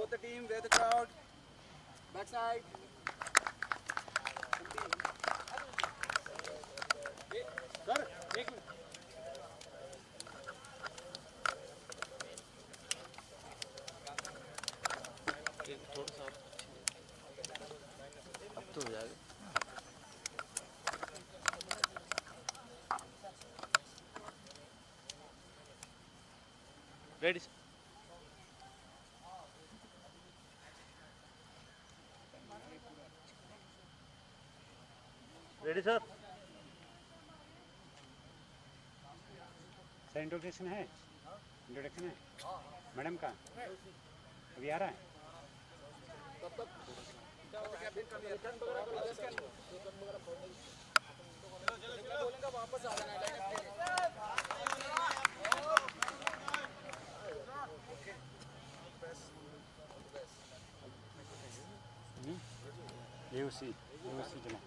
both the team, where the crowd. Backside. Sir, एक minute. थोड़ा सा अब तो हो जाएगा. Ready? Ready sir. Sir introduction है. इंट्रोडक्शन है मैडम का अभी आ रहा है. वापस आ जाना है. ये उसी जना.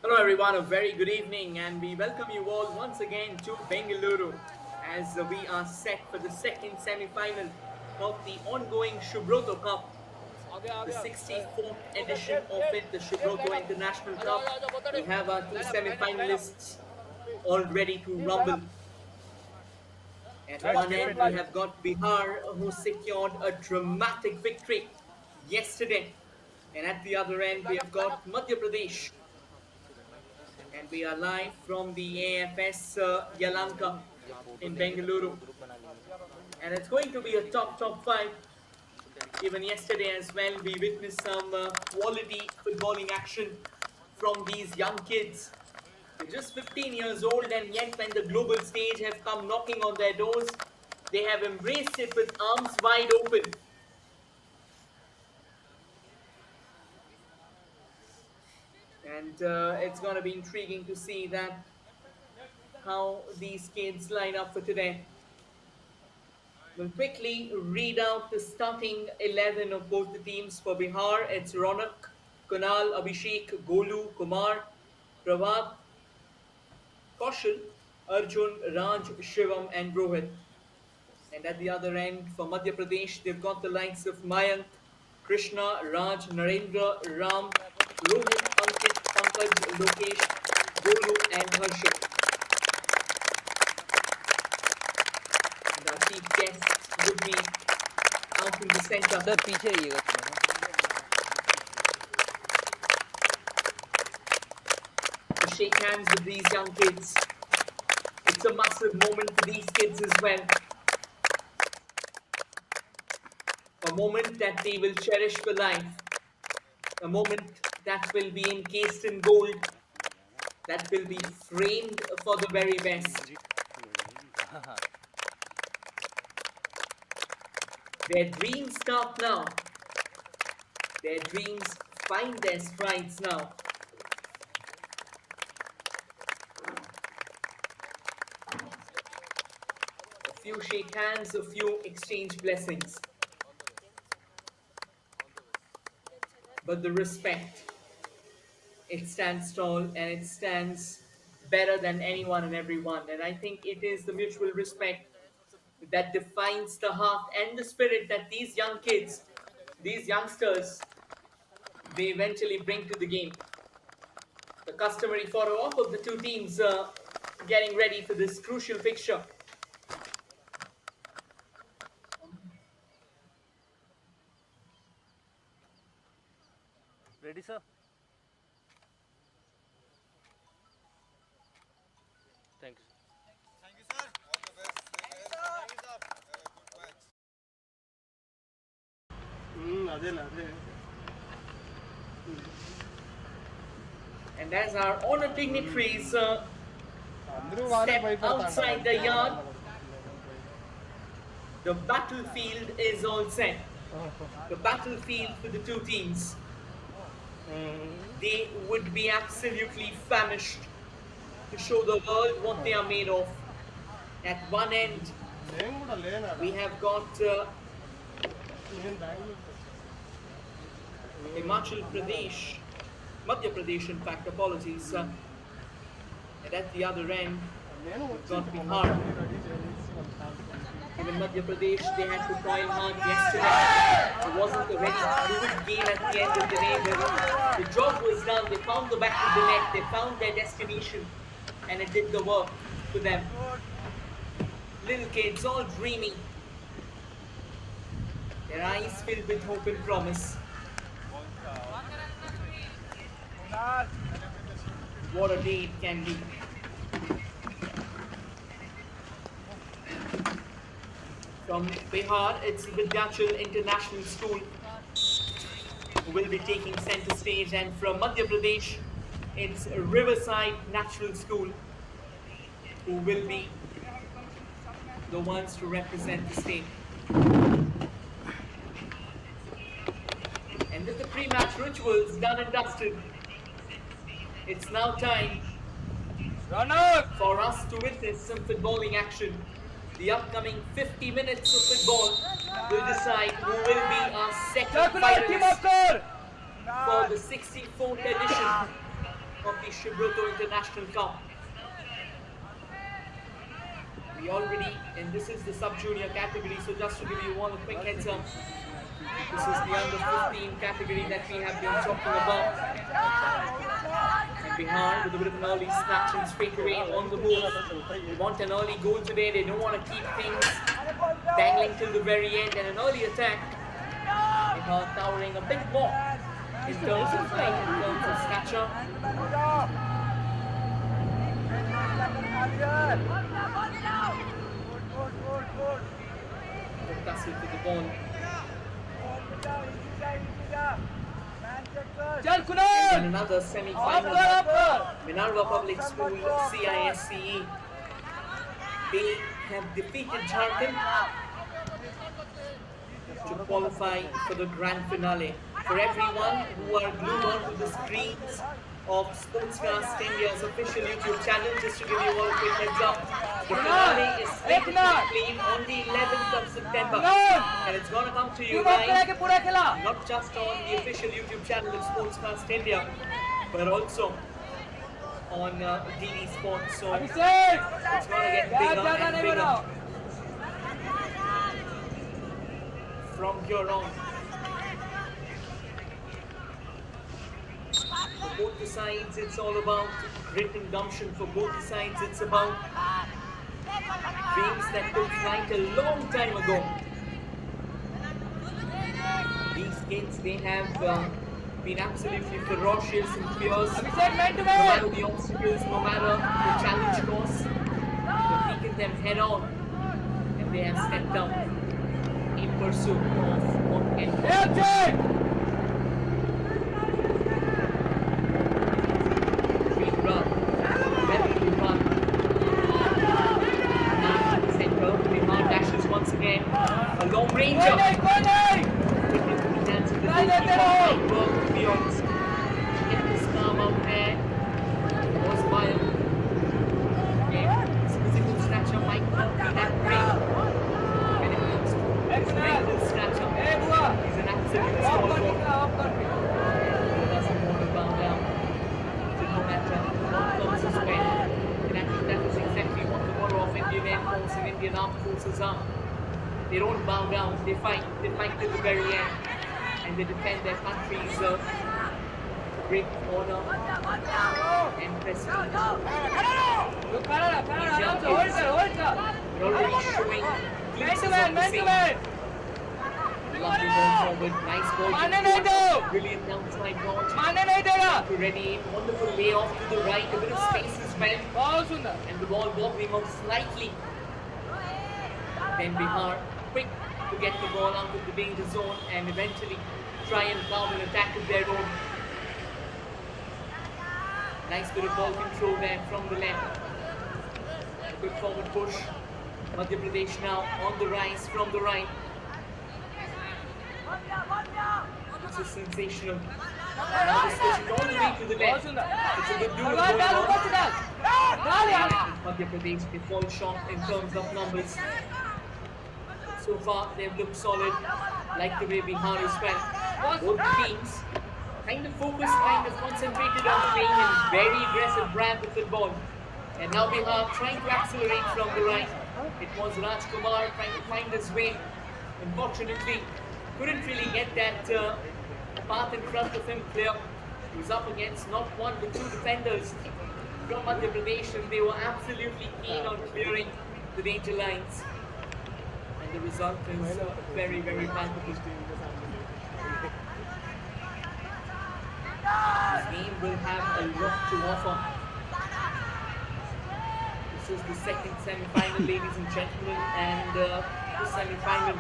Hello everyone, a very good evening and we welcome you all once again to Bengaluru as we are set for the second semi-final of the ongoing Subroto Cup, the 64th edition of it, the Subroto International Cup. We have our two semi-finalists all ready to rumble. At one end we have got Bihar, who secured a dramatic victory yesterday, and at the other end we have got Madhya Pradesh. And we are live from the AFS Yalanka in Bengaluru. And it's going to be a top fight. Even yesterday as well, we witnessed some quality footballing action from these young kids. They're just 15 years old, and yet when the global stage have come knocking on their doors, they have embraced it with arms wide open. And it's going to be intriguing to see that how these kids line up for today. We'll quickly read out the starting 11 of both the teams. For Bihar, it's Ronak, Kunal, Abhishek, Golu, Kumar, Pravat, Kaushal, Arjun, Raj, Shivam and Rohit. And at the other end, for Madhya Pradesh, they've got the likes of Mayank, Krishna, Raj, Narendra, Ram, Rohit, Ankit, Pankaj, Lokesh, Golu and Harshit. And our chief guests would be out in the center. Sir पीछे रहिएगा थोड़ा. To shake hands with these young kids. It's a massive moment for these kids as well. A moment that they will cherish for life. A moment that will be encased in gold, that will be framed for the very best. Their dreams start now. Their dreams find their strides now. A few shake hands, a few exchange blessings. But the respect, it stands tall and it stands better than anyone and everyone. And I think it is the mutual respect that defines the heart and the spirit that these young kids, these youngsters, they eventually bring to the game. The customary photo op of the two teams getting ready for this crucial fixture. Ready sir? Thank you. Thank you, sir. All the best. Thank you, sir. Good match. And as our honor dignitaries step outside the yard, the battlefield is all set. The battlefield for the two teams. They would be absolutely famished to show the world what they are made of. At one end, we have got Himachal Pradesh, Madhya Pradesh in fact, apologies. And at the other end, It's got Bihar. Even Madhya Pradesh, they had to toil hard yesterday. It wasn't a very fluid game at the end of the day. The job was done. They found the back of the net. They found their destination. And it did the work for them. Little kids, all dreaming. Their eyes filled with hope and promise. What a day it can be. From Bihar, it's Vidyachal International School who will be taking center stage, and from Madhya Pradesh, it's Riverside Natural School who will be the ones to represent the state. And with the pre-match rituals done and dusted, it's now time for us to witness some footballing action. The upcoming 50 minutes of football will decide who will be our second finalist for the 64th edition of the Subroto International Cup. We already, and this is the sub-junior category, so just to give you all a quick heads up, this is the under 15 category that we have been talking about. And Bihar with a bit of an early snatch and straight away on the move. They want an early goal today. They don't want to keep things dangling till the very end. And an early attack. Bihar towering a bit more in terms of height, in terms of stature. Tussle to the ball. And another semi-final. Minerva Public School, CISCE. They have defeated Jharkhand to qualify for the grand finale. For everyone who are glued onto the screens of Sportscast India's official YouTube channel, just to give you all a quick heads up, the finale is slated to be played on the 11th of September, and it's going to come to you live, not just on the official YouTube channel of Sportscast India, but also on DD Sports, so it's going to get bigger and bigger from here on. For both the sides, it's all about grit and gumption. For both the sides, it's about dreams that took flight a long time ago. These kids, they have been absolutely ferocious and fierce. No matter the obstacles, no matter the challenge course, they've taken them head on, and they have stepped up in pursuit of what can be. Once again, a long ranger. It was calm out there. Was wild. His physical stature might not be that great. When it comes to his mental stature, he's an absolute stalwart. He doesn't want to bow down to no matter what comes his way. And I think that is exactly what the motto of Indian Air Force and Indian Armed Forces are. They don't bow down, they fight to the very end, and they defend their country's great honor and prestige. These young kids are already showing glimpses of the same. Lovely ball forward, nice ball forward, brilliant downside launch, to ready, wonderful layoff to the right, a bit of space as well, and the ball wobbling off slightly. Then Bihar quick to get the ball out of the danger zone and eventually try and counter an attack of their own. Nice bit of ball control there from the left. A good forward push. Madhya Pradesh now on the rise from the right. This is sensational. Now they switch it all the way to the left. It's a good duel going on. Madhya Pradesh, they fall short in terms of numbers. So far, they've looked solid, like the way Bihar is well. Both teams kind of focused, kind of concentrated on playing a very aggressive brand of football. And now Bihar trying to accelerate from the right. It was Rajkumar trying to find his way. Unfortunately, couldn't really get that path in front of him clear. He was up against not one but two defenders from Madhya Pradesh, and they were absolutely keen on clearing the danger lines. And the result is very, very palpable. This game will have a lot to offer. This is the second semi-final, ladies and gentlemen, and this semi-final,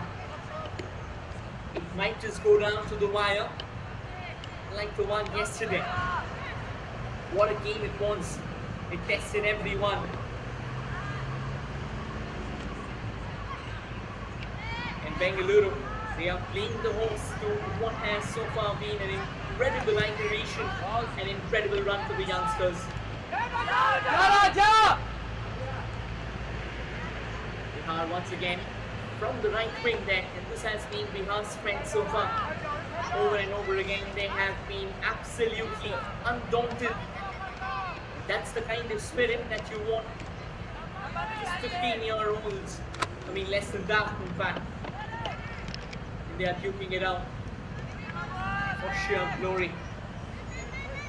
it might just go down to the wire like the one yesterday. What a game it was. It tested everyone. And Bengaluru, they are playing the host to what has so far been an incredible iteration, an incredible run for the youngsters. Bihar once again from the right wing there, and this has been Bihar's strength so far. Over and over again, they have been absolutely undaunted. That's the kind of spirit that you want. Just 15-year-olds, I mean less than that in fact. And they are duking it out for sheer glory.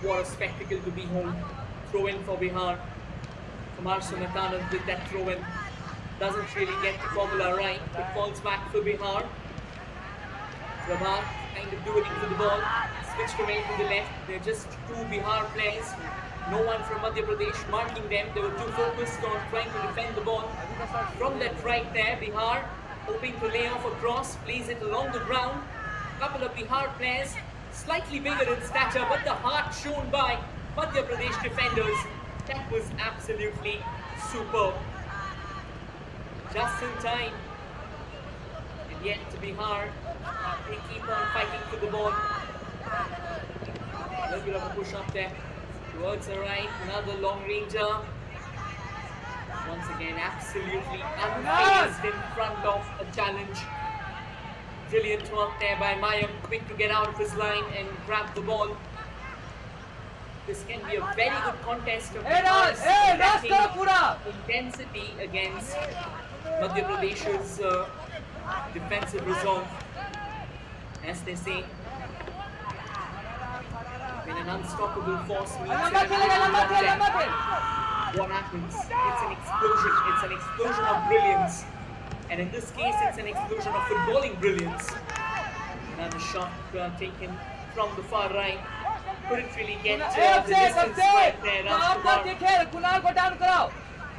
What a spectacle to behold. Throw in for Bihar. Kumar Sunathanand with that throw in. Doesn't really get the formula right. It falls back for Bihar. Prabhat kind of doing for the ball. Switched away to the left. They're just two Bihar players. No one from Madhya Pradesh marking them. They were too focused on trying to defend the ball. From that right there, Bihar hoping to lay off a cross. Plays it along the ground. Couple of Bihar players slightly bigger in stature, but the heart shown by Madhya Pradesh defenders. That was absolutely superb. Just in time. And yet Bihar, they keep on fighting for the ball. A little bit of a push up there. Towards the right, another long ranger. Once again, absolutely unfazed in front of a challenge. Brilliant work there by Mayam, quick to get out of his line and grab the ball. This can be a very good contest of intensity against Madhya Pradesh's defensive resolve. As they say, when an unstoppable force meets what happens? It's an explosion. It's an explosion of brilliance. And in this case, it's an explosion of footballing brilliance. Another shot taken from the far right. Couldn't really get the distance right there.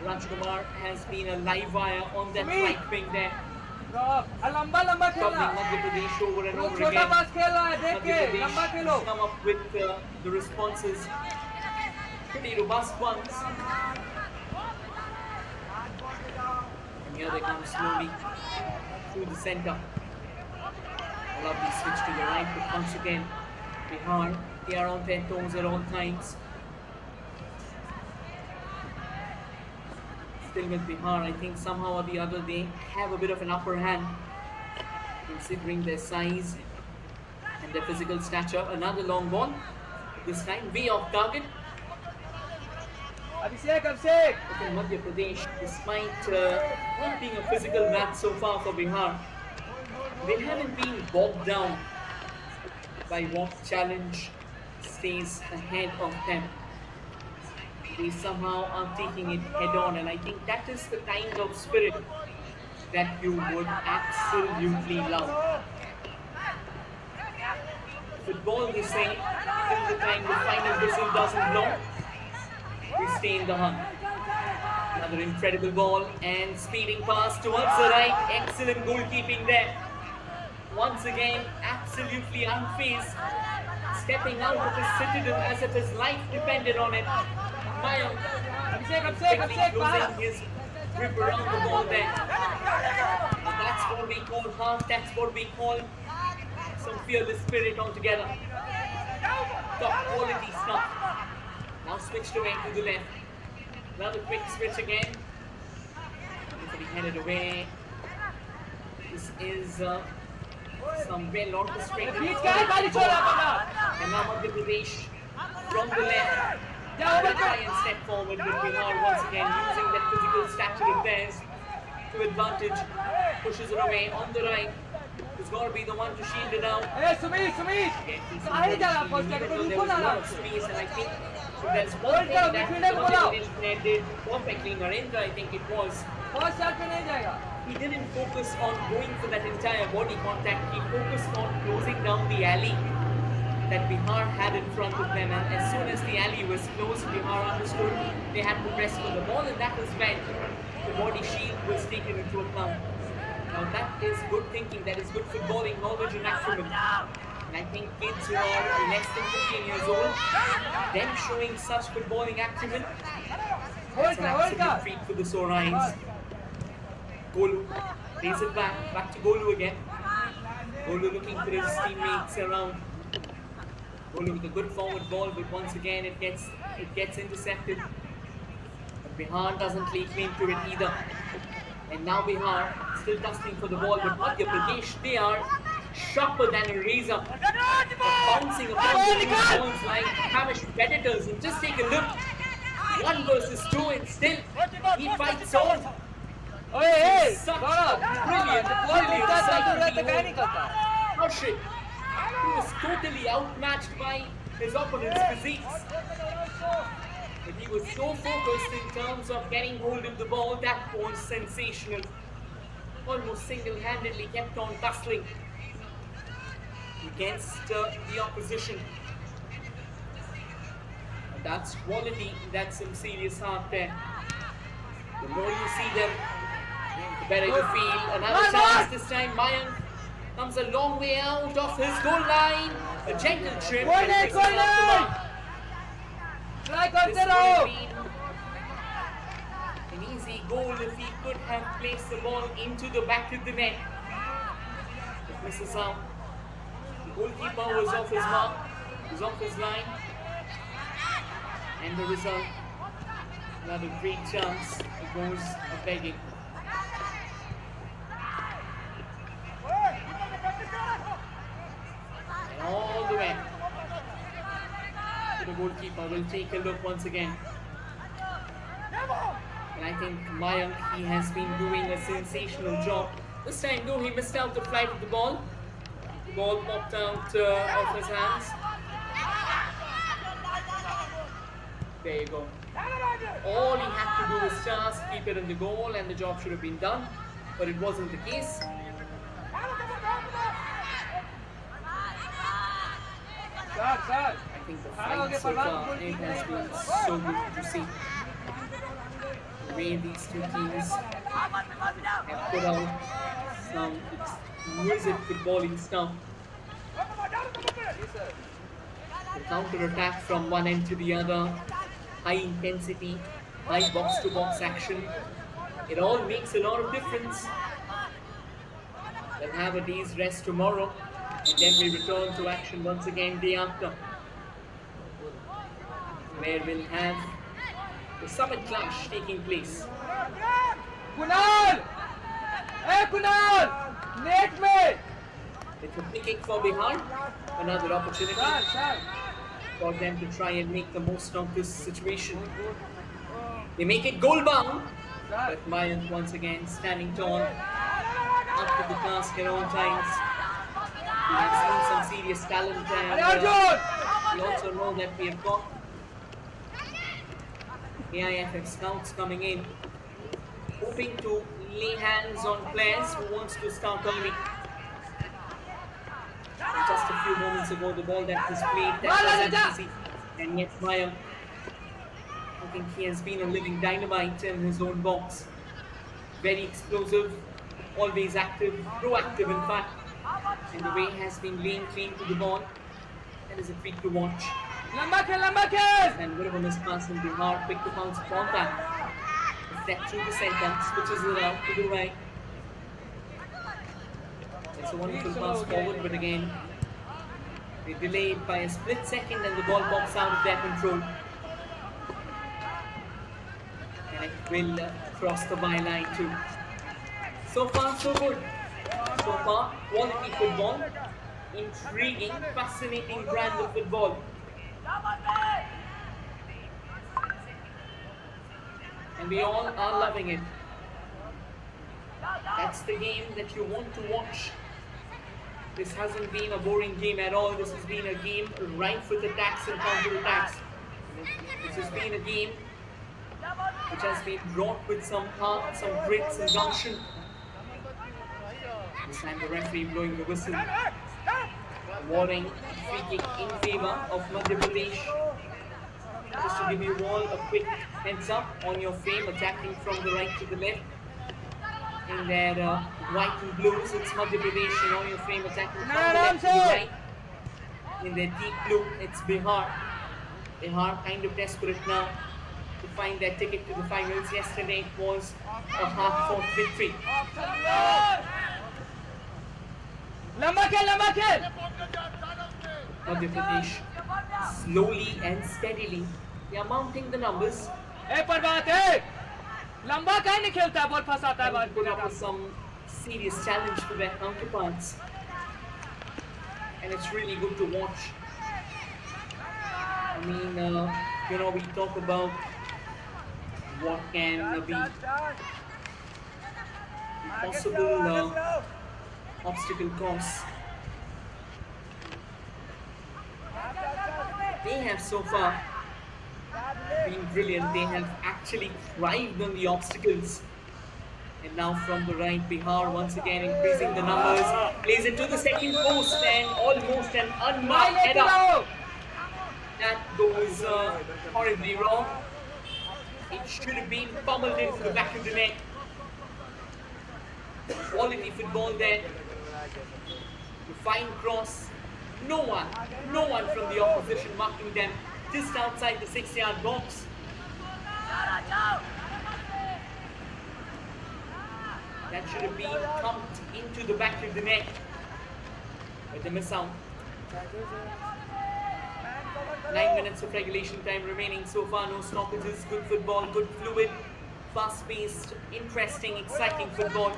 Rajkumar has been a live wire on that right wing there. Stopping Madhya Pradesh over and over again. Madhya Pradesh come up with the responses. Pretty robust ones. And here they come slowly through the center. A lovely switch to the right, but once again, Bihar, they are on their toes at all times. Still with Bihar, I think somehow or the other they have a bit of an upper hand, considering their size and their physical stature. Another long ball, this time way off target. In Madhya Pradesh, despite not being a physical match so far for Bihar, they haven't been bogged down by what challenge stays ahead of them. They somehow are taking it head on, and I think that is the kind of spirit that you would absolutely love. Football, they say, till the time the final whistle doesn't blow, we stay in the hunt. Another incredible ball and speeding pass towards the right. Excellent goalkeeping there. Once again, absolutely unfazed. Stepping out of his citadel as if his life depended on it. Mayam quickly losing his grip around the ball there. That's what we call heart. That's what we call some fearless spirit altogether. Top quality stuff. Now switched away to the left. Another quick switch again. Quickly headed away. This is some well orchestrated. And now Madhya Pradesh from the left. try and step forward, but Bihar once again using that physical stature of theirs to advantage, pushes it away on the right. He's got to be the one to shield it out. कहीं जा रहा first Even को though there रुको was ना a lot आराम of से space, and I think if there's one thing that the British player did perfectly, Narendra, I think it was, first shot पे नहीं जाएगा he didn't focus on going for that entire body contact. He focused on closing down the alley that Bihar had in front of them, and as soon as the alley was closed, Bihar understood they had to press for the ball, and that was when the body shield was taken into account. Now that is good thinking, that is good footballing knowledge and acumen. And I think kids who are less than 15 years old, them showing such footballing acumen, that's an absolute treat for the sore eyes. Golu plays it back to Golu again. Golu looking for his teammates around. Golu with a good forward ball, but once again it gets intercepted. But Bihar doesn't lay claim to it either. And now Bihar still dusting for the ball, but Madhya Pradesh, they are sharper than a razor, bouncing upon the loose balls like famished predators. And just take a look, 1 versus 2, and still he fights on. ओए Such Gaurav a brilliant तो sight. क्या नहीं करता Crush it. He was totally outmatched by his opponent's physiques. But he was so focused in terms of getting hold of the ball, that was sensational. Almost single-handedly kept on tussling against the opposition. That's quality, that's some serious heart there. The more you see them, the better you feel. Another chance this time. Mayank comes a long way out of his goal line. A gentle trim. And this is off the mark. Try This करते would रहो have been an easy goal if he could have placed the ball into the back of the net. But misses out. The goalkeeper was off his mark, was off his line. And the result, another great chance. It goes a begging. And all the way. The goalkeeper will take a look once again. And I think Mayank, he has been doing a sensational job. This time though, he missed out the flight of the ball. The ball popped out of his hands. There you go. All he had to do was just keep it in the goal and the job should have been done. But it wasn't the case. Sir sir I think the fight so far, it has been so good to see. The way these two teams have put out some exquisite footballing stuff. The counter-attack from one end to the other, high intensity, high box-to-box action. It all makes a lot of difference. We'll have a day's rest tomorrow, and then we return to action once again day after, where we'll have the summit clash taking place. Kunal ए Kunal net में It's a free kick for Bihar, another opportunity sir sir for them to try and make the most of this situation. They make it goal bound, sir but Mayank once again standing tall, up to the task at all times. We have seen some serious talent there. अरे Arjun We also know that we have got AIFF scouts coming in, hoping to lay hands on players who wants to start early. Just a few moments ago, the ball that was played, that wasn't easy. And yet Mayank, I think he has been a living dynamite in his own box. Very explosive, always active, proactive in fact. And the way he has been laying claim to the ball, that is a treat to watch. लंबा खेल And good of a miss pass in Bihar, quick to bounce upon that. Deflect through the center, switches it out to the right. It's a wonderful pass forward, but again, they delayed by a split second and the ball pops out of their control. And it will cross the byline too. So far, so good. So far, quality football, intriguing, fascinating brand of football. and we all are loving it. That's the game that you want to watch. This hasn't been a boring game at all. This has been a game rife with attacks and counter-attacks. This has been a game which has been wrought with some heart, some grit, some gumption. This time the referee blowing the whistle, warning free kick in favor of Madhya Pradesh. Just to give you all a quick heads up on your frame, attacking from the right to the left. In their white and blues, it's Madhya Pradesh, and on your frame attacking from the left to the right. In their deep blue, it's Bihar. Bihar kind of desperate now to find their ticket to the finals. Yesterday it was a hard-fought victory. Madhya Pradesh, slowly and steadily, they are mounting the numbers. लंबा काहे नहीं खेलता है, ball फंसाता है बार Put up with some serious challenge for their counterparts, and it's really good to watch. I mean, we talk about what can be possible obstacle course. They have so far been brilliant. They have actually thrived on the obstacles. And now from the right, Bihar once again increasing the numbers. Plays it to the second post and almost an unmarked header. That goes horribly wrong. It should have been pummeled into the back of the net. Quality football there. The fine cross. No one from the opposition marking them just outside the 6-yard box. That should have been thumped into the back of the net. But they miss out. 9 minutes of regulation time remaining so far. No stoppages. Good football, good fluid, fast-paced, interesting, exciting football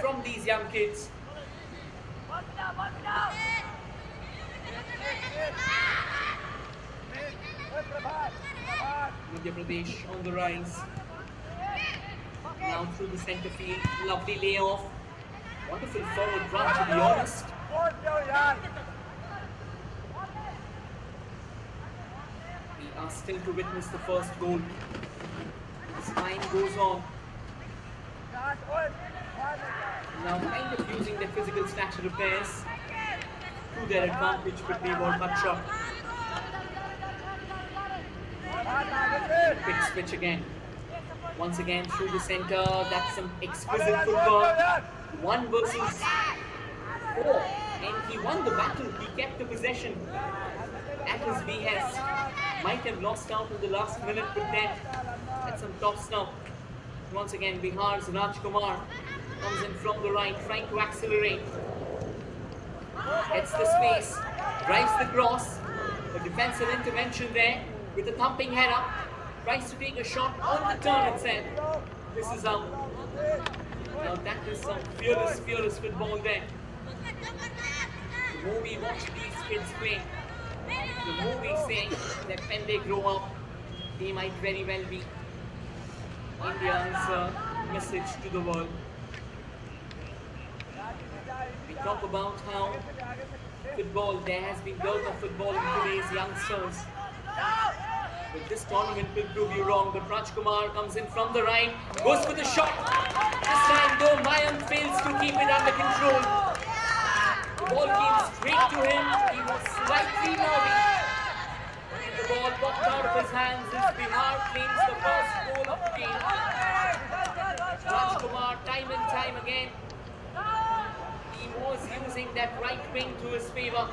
from these young kids. Madhya Pradesh on the rise. Now through the centre field. Lovely layoff. Wonderful forward run, to be honest. We are still to witness the first goal. As time goes on. Now kind of using their physical stature repairs to their advantage, but they were cut short. Quick switch again. Once again through the centre. That's some exquisite football. 1 versus 4. And he won the battle. He kept the possession at his behest. Might have lost out in the last minute, but then at some top stuff. Once again, Bihar's Rajkumar comes in from the right, trying to accelerate. Gets the space, drives the cross. A defensive intervention there with a thumping header. Tries to take a shot on the turn itself. This is out. Now that is some fearless football there. The more we watch these kids play, the more we say that when they grow up, they might very well be India's message to the world. We talk about how football, there has been dearth of football in today's youngsters. But this tournament will prove you wrong. But Rajkumar comes in from the right, goes for the shot. This time though, Mayank fails to keep it under control. The ball came straight to him. He was slightly nervy. And the ball popped out of his hands as Bihar claims the first goal of the game. Rajkumar, time and time again, he was using that right wing to his favour.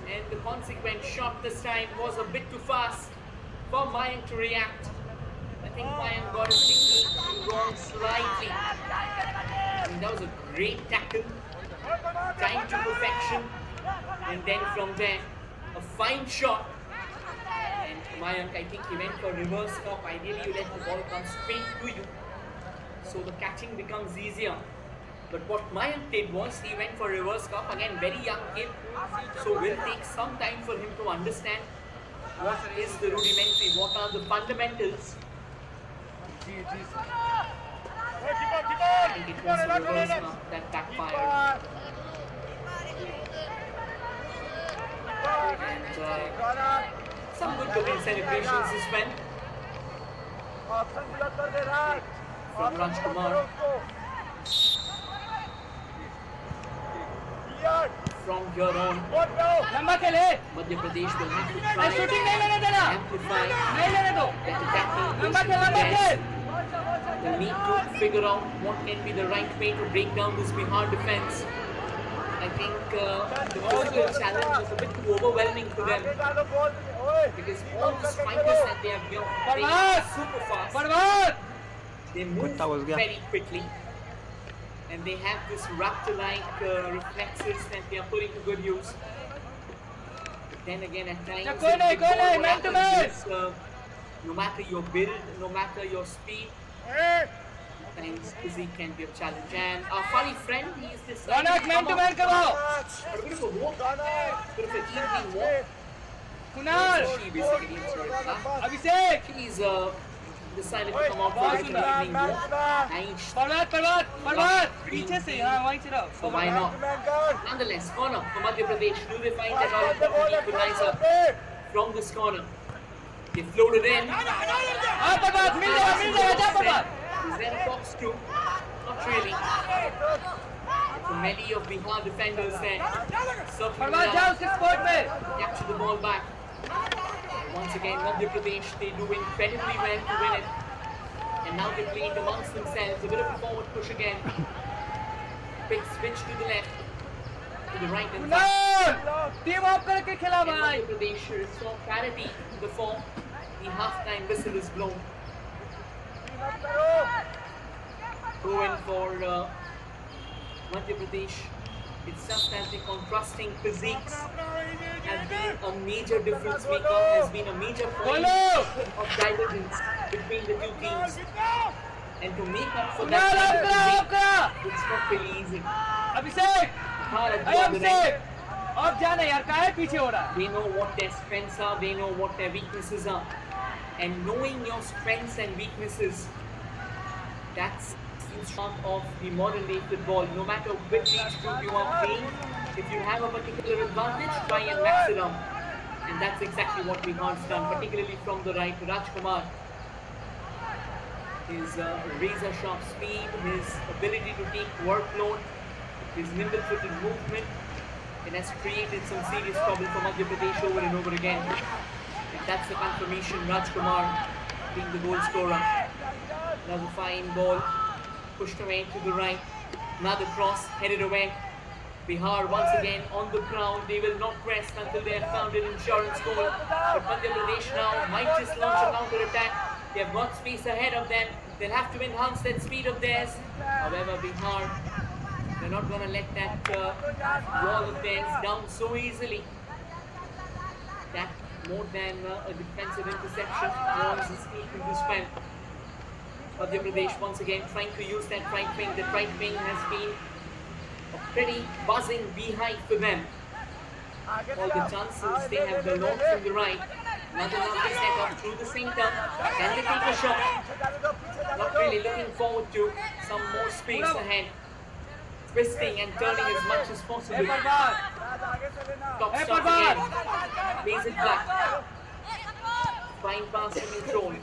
And the consequent shot this time was a bit too fast for Mayank to react. I think Mayank got his technique wrong slightly. And that was a great tackle. Time to perfection. And then from there, a fine shot. And Mayank, I think he went for reverse cop. Ideally, you let the ball come straight to you, so the catching becomes easier. But what Mayank did was, he went for reverse cup. Again, very young kid, so will take some time for him to understand what is the rudimentary, what are the fundamentals I think it was a reverse that backfired. And some good looking celebrations this went from Rajkumar. From here on, लंबा खेले Madhya Pradesh will have to try नहीं shooting नहीं लेने and देना amplify नहीं लेने दो that attacking लंबा खेल position लंबा best. खेल They need to figure out what can be the right way to break down this Bihar defense. I think the physical challenge is a bit too overwhelming for them because all the strikers that they have got, they are super fast. बर्बाद They move very quickly and they have this raptor-like reflexes that they are putting to good use. But then again, at times, कोई नहीं, what man to man. happens is, no matter your build, no matter your speed, sometimes physique can be a challenge. And our funny friend, he is this Raunak man to man करवाओ a bit of a walk, bit of an evening walk. Kunal She basically enjoyed that. Abhishek He's decided to come out for a little evening walk. And बर्बाद पीछे से हाँ वहीं से रहो so why not? Nonetheless, corner for Madhya Pradesh. Do they find that all equalizer from this corner? They floated in. हाँ बर्बाद मिल जाएगा जा बर्बाद Is there a box too? Not really. So many of Bihar defenders there. बर्बाद जाओ उसके spot पे Capture the ball back. Once again, Madhya Pradesh, they do incredibly well to win it. And now they play it amongst themselves. A bit of a forward push again. Big switch to the left. To the right and back. Kunal team of करके खेला And भाई Madhya Pradesh saw parity before the half-time whistle is blown. Go in for Madhya Pradesh. It's just that the contrasting physiques has been a major difference maker, has been a major point of divergence between the two teams. And to make up for Kunal that, of करा it's not really easy. Abhishek Bihar at the अरे other end, अभिषेक अब जाना यार काहे पीछे हो रहा है they know what their strengths are, they know what their weaknesses are. And knowing your strengths and weaknesses, that's the strength of the modern day football. No matter which age group you are playing, if you have a particular advantage, try and max it out. And that's exactly what Bihar's done, particularly from the right. Rajkumar, his razor sharp speed, his ability to take workload, his nimble footed movement, it has created some serious trouble for Madhya Pradesh over and over again. And that's the confirmation, Rajkumar being the goal scorer. Another fine ball, pushed away to the right. Another cross, headed away. Bihar once again on the ground. They will not rest until they have found an insurance goal. But Madhya Pradesh now might just launch a counter attack. They have got space ahead of them. They'll have to enhance that speed of theirs. However, Bihar, they're not going to let that wall of theirs down so easily. That more than a defensive interception was a sneak into spell. Madhya Pradesh once again trying to use that right wing. That right wing has been a pretty buzzing beehive for them. All the chances they have the launch from the right. Another lovely set up through the center. Can they take a shot? Not really looking forward to some more space ahead. Twisting and turning as much as possible. Top stop again. Plays it back. Fine pass and control.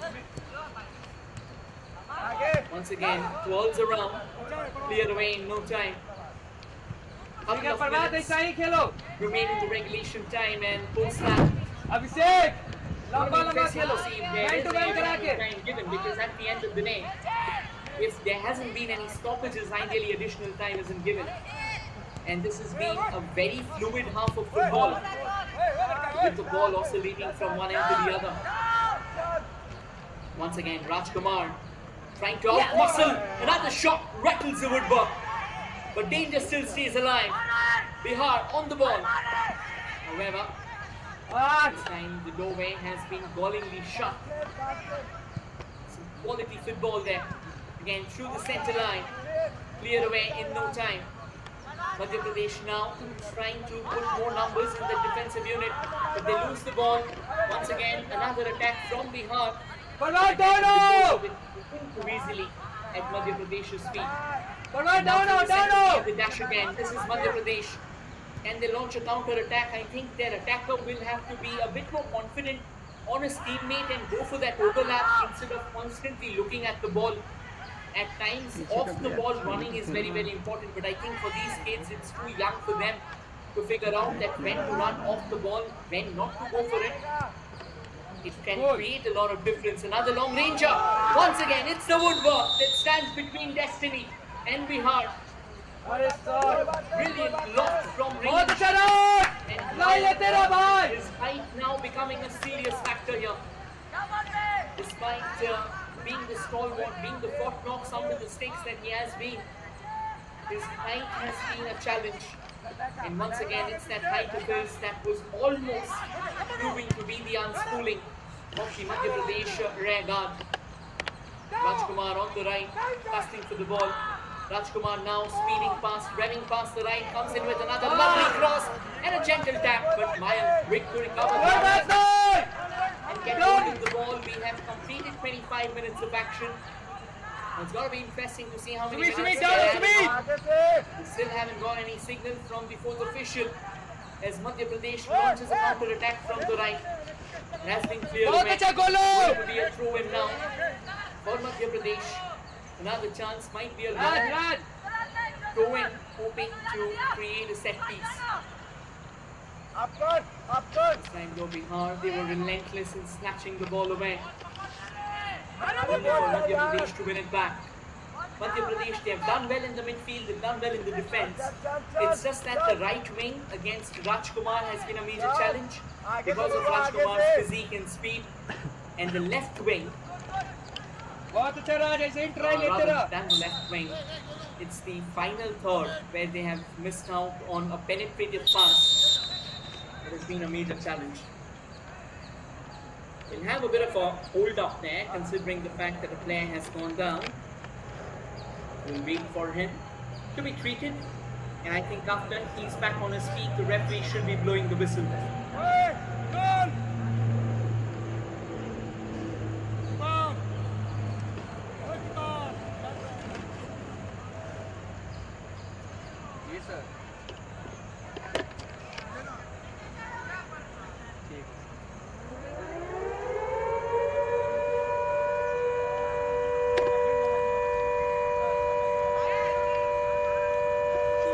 Once again, twirls around. Cleared away in no time. Couple of minutes ऐसा ही खेलो remain in the regulation time and post that. अभिषेक लंबा लंबा Interesting Khelo to see if there man is to any man करा additional के time given, because at the end of the day, if there hasn't been any stoppages, ideally additional time isn't given. And this has been a very fluid half of football, with the ball oscillating from one end to the other. Once again, Rajkumar trying to out-muscle. Another shot rattles the woodwork. But danger still stays alive. Bihar on the ball. However, this time the doorway has been gallingly shut. Some quality football there. Again through the center line. Cleared away in no time. Madhya Pradesh now trying to put more numbers in the defensive unit. But they lose the ball. Once again, another attack from Bihar. बर्बाद दोनों too easily at Madhya Pradesh's feet. Forward, Now down, to the down, center down. of the dash again. This is Madhya Pradesh. Can they launch a counter attack? I think their attacker will have to be a bit more confident on his teammate and go for that overlap instead of constantly looking at the ball. At times, off the ball running is very, very important. But I think for these kids, it's too young for them to figure out that when to run off the ball, when not to go for it. It can create a lot of difference. Another long ranger. Once again, it's the woodwork that stands between destiny and Bihar. Brilliant loft from range. बहुत अच्छा run And लाई लेते रहो भाई his height now becoming a serious factor here. Despite being the stalwart, being the fort knock, some of the stakes that he has been, his height has been a challenge. And once again, it's that height of his that was almost proving to be the unschooling of the Madhya Pradesh rear guard. Rajkumar on the right, casting for the ball. Rajkumar now speeding past, revving past the right, comes in with another lovely cross and a gentle tap, but Mayan quick to recover and get hold of the ball. We have completed 25 minutes of action. It's going to be interesting to see how many minutes Sumit, they have. Sumit. We still haven't got any signal from the fourth official as Madhya Pradesh launches a counter attack from the right. It has been cleared बहुत away. अच्छा गोलो Going to be a throw in now for Madhya Pradesh. Another chance, might be a run long run throw in, hoping to create a set piece. This time though Bihar, they were relentless in snatching the ball away. Only for Madhya Pradesh to win it back. Madhya Pradesh, they have done well in the midfield, they've done well in the defense. It's just that the right wing against Rajkumar has been a major challenge because of Rajkumar's physique and speed. And the left wing, बहुत अच्छा run ऐसे ही try लेते rather रहो than the left wing, it's the final third where they have missed out on a penetrative pass. It has been a major challenge. We'll have a bit of a hold up there considering the fact that the player has gone down. We'll wait for him to be treated, and I think after he's back on his feet, the referee should be blowing the whistle. जी sir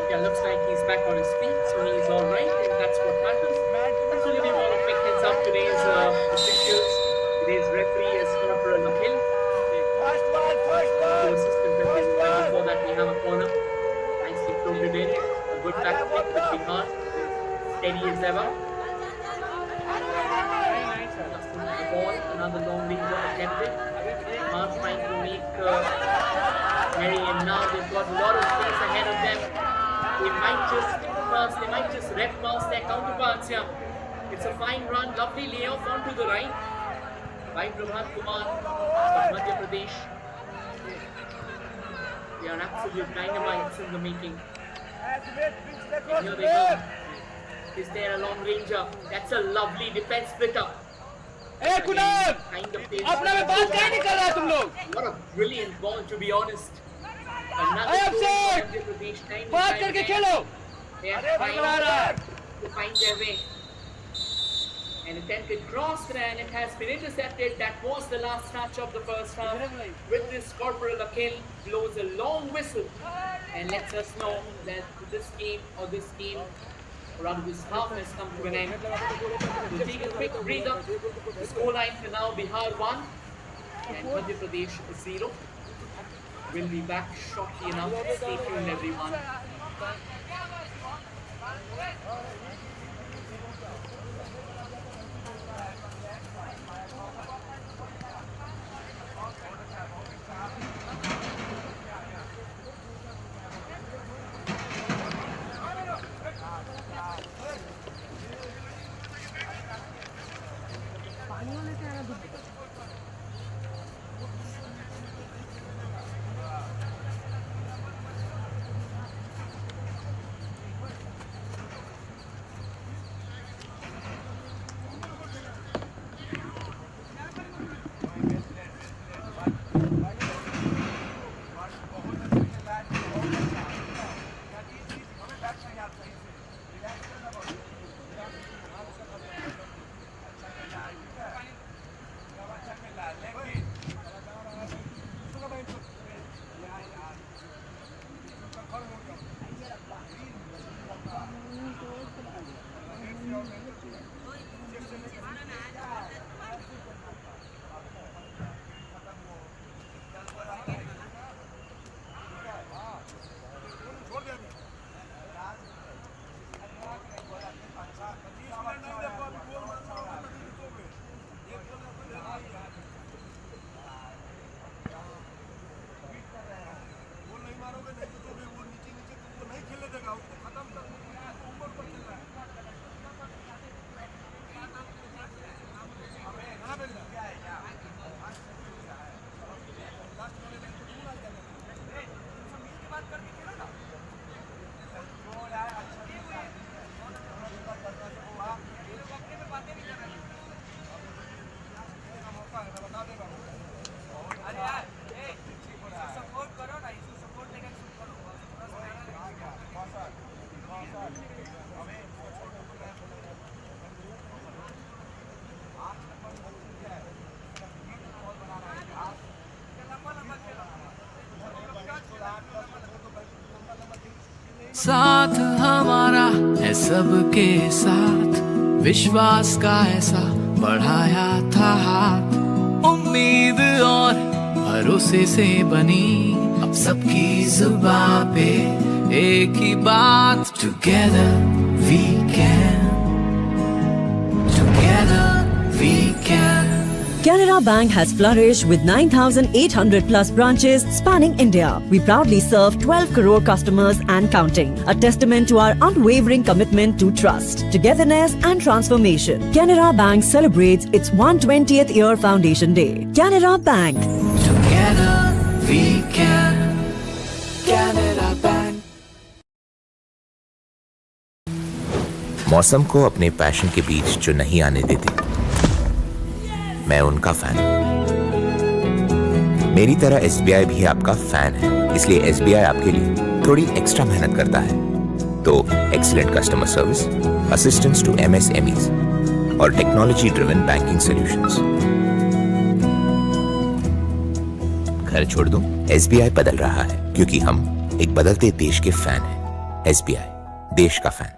Yeah, looks like he's back on his feet, so he's all right, and that's what matters. That's only we want to pick heads up today's officials. Today's referee is Corporal Akhil. The assistant referee. Before that, we have a corner. Nicely floated in. A good back flick with Bihar. Steady as ever. Justin with the ball. Another long range attempted. Bihar trying to make Harry, and now they've got a lot of space ahead of them. They might just pass, they might just rep past their counterparts here. It's a fine run, lovely layoff onto the right by Prabhat Kumar of Madhya Pradesh. They are absolute dynamites in the making. And here they go. Is there a long ranger? That's a lovely defense splitter. A Kunal Kind of pace. अपना में बात क्या नहीं कर रहा तुम लोग What a brilliant ball, to be honest. Another I am throw sick. from Madhya Pradesh, time and बात time करके again. खेलो They are अरे trying भगवान यार to find their way. An attempted cross, and it has been intercepted. That was the last touch of the first half. With this, Corporal Akhil blows a long whistle and lets us know that this game, or rather this half, has come to an end. We'll take a quick breather. The scoreline for now: Bihar 1 and Madhya Pradesh 0. We'll be back shortly enough. Stay tuned, everyone. साथ हमारा है सबके साथ, विश्वास का ऐसा बढ़ाया था हाथ, उम्मीद और भरोसे से बनी अब सबकी जुबां पे एक ही बात, together we can, together we can. Canara Bank has flourished with 9,800 plus branches spanning India. We proudly serve 12 crore customers and counting. A testament to our unwavering commitment to trust, togetherness and transformation. Canara Bank celebrates its 120th year foundation day. Canara Bank. Together we can. Canara Bank. मौसम को अपने passion के बीच जो नहीं आने देते, मैं उनका फैन हूं। मेरी तरह SBI भी आपका फैन है, इसलिए SBI आपके लिए थोड़ी एक्स्ट्रा मेहनत करता है। तो excellent customer service, assistance to MSMEs और टेक्नोलॉजी ड्रिवन बैंकिंग सॉल्यूशंस। घर छोड़ दूं, SBI बदल रहा है क्योंकि हम एक बदलते देश के फैन हैं। SBI, देश का fan.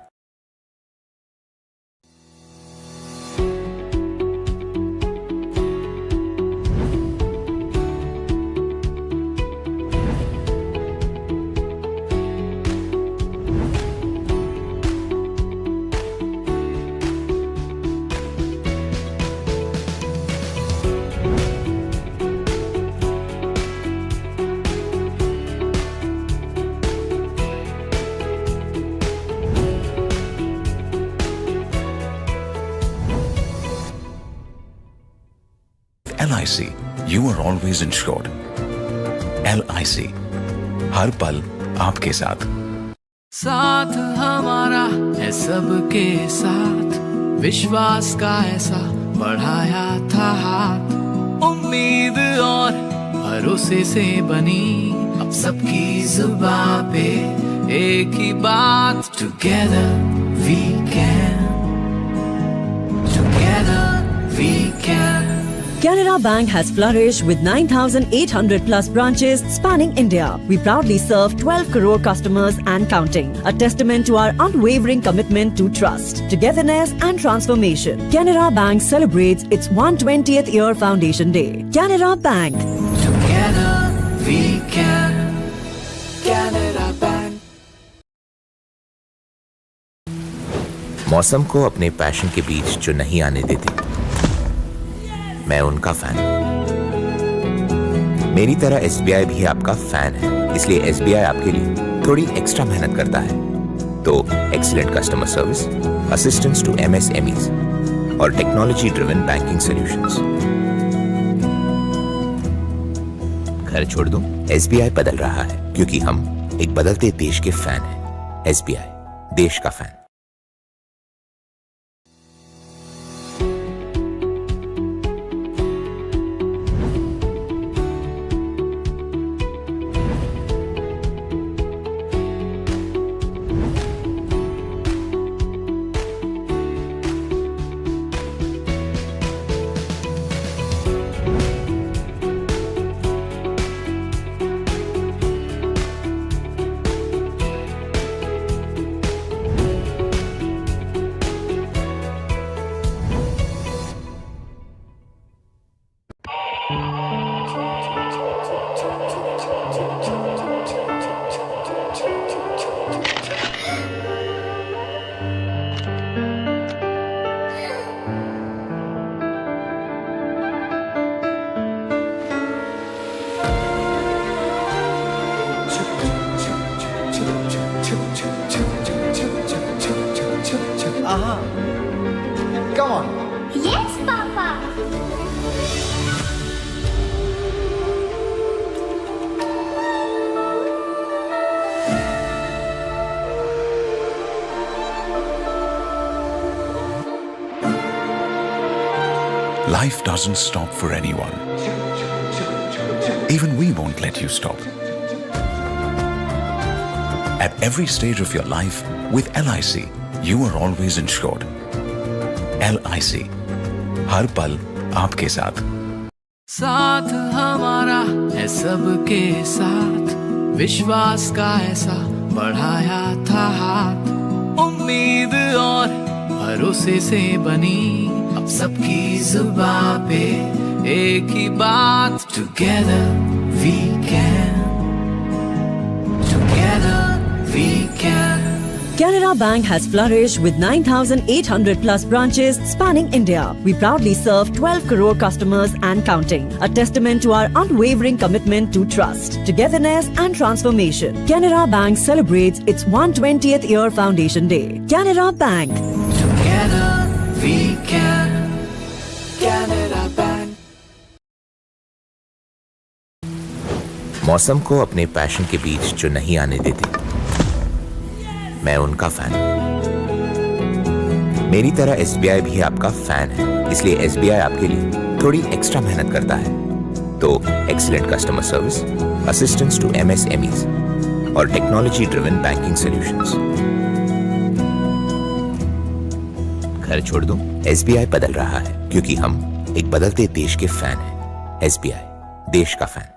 LIC, you are always insured. LIC, हर पल आपके साथ। साथ हमारा है सबके साथ, विश्वास का ऐसा बढ़ाया था हाथ, उम्मीद और भरोसे से बनी अब सबकी जुबां पे एक ही बात, together we can, together we can. Canara Bank has flourished with 9,800 plus branches spanning India. We proudly serve 12 crore customers and counting. A testament to our unwavering commitment to trust, togetherness and transformation. Canara Bank celebrates its 120th year foundation day. Canara Bank. Together we can. Canara Bank. मौसम को अपने passion के बीच जो नहीं आने देते, मैं उनका फैन हूं। मेरी तरह SBI भी आपका फैन है, इसलिए SBI आपके लिए थोड़ी एक्स्ट्रा मेहनत करता है। तो excellent customer service, assistance to MSMEs और टेक्नोलॉजी ड्रिवन बैंकिंग सॉल्यूशंस। घर छोड़ दूं, SBI बदल रहा है क्योंकि हम एक बदलते देश के फैन हैं। SBI, देश का fan. Come on. Yes, Papa. Life doesn't stop for anyone. Even we won't let you stop. At every stage of your life, with LIC, you are always insured. LIC, हर पल आपके साथ. साथ हमारा है सबके साथ, विश्वास का ऐसा बढ़ाया था हाथ, उम्मीद और भरोसे से बनी अब सबकी जुबां पे एक ही बात. Together we can, together we can. Canara Bank has flourished with 9,800 plus branches spanning India. We proudly serve 12 crore customers and counting. A testament to our unwavering commitment to trust, togetherness and transformation. Canara Bank celebrates its 120th year foundation day. Canara Bank. Together we can. Canara Bank. मौसम को अपने passion के बीच जो नहीं आने देते, मैं उनका फैन हूं. मेरी तरह SBI भी आपका फैन है, इसलिए SBI आपके लिए थोड़ी एक्स्ट्रा मेहनत करता है. तो excellent customer service, assistance to MSMEs और टेक्नोलॉजी ड्रिवन बैंकिंग सॉल्यूशंस. घर छोड़ दूं, SBI बदल रहा है क्योंकि हम एक बदलते देश के फैन हैं. SBI, देश का fan.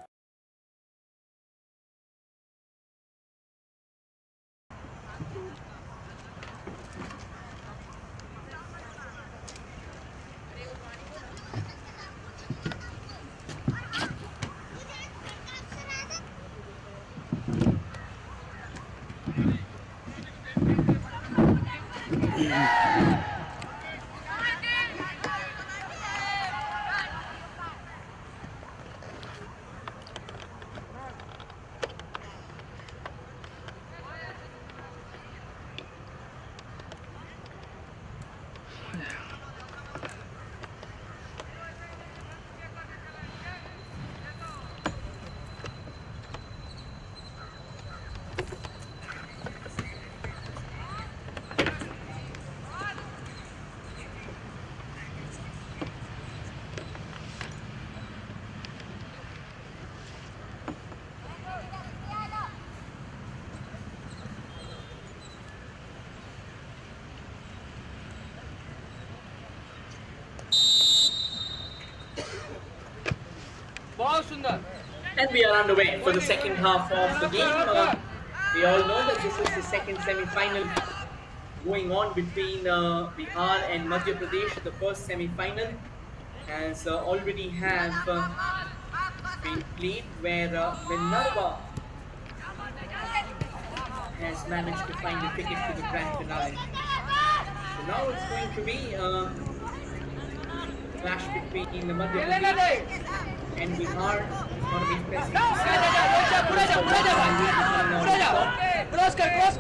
And we are underway for the second half of the game. We all know that this is the second semi-final going on between Bihar and Madhya Pradesh. The first semi-final has already been played, where Minerva has managed to find a ticket to the grand finale. So now it's going to be a clash between the Madhya Pradesh and Bihar. It's going to be interesting to see. Cross.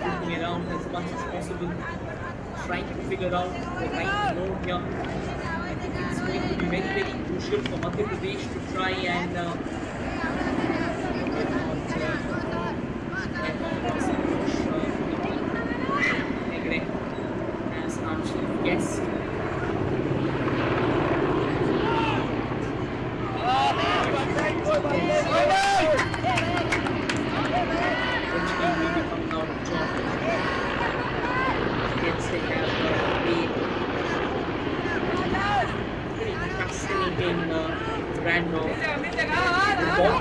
Looking around as much as possible, trying to figure out the right move here. I think it's going to be very, very crucial for Madhya Pradesh to try and as Archie guessed. Eventually will be coming out of job. Kids, they have a pretty fascinating brand of football.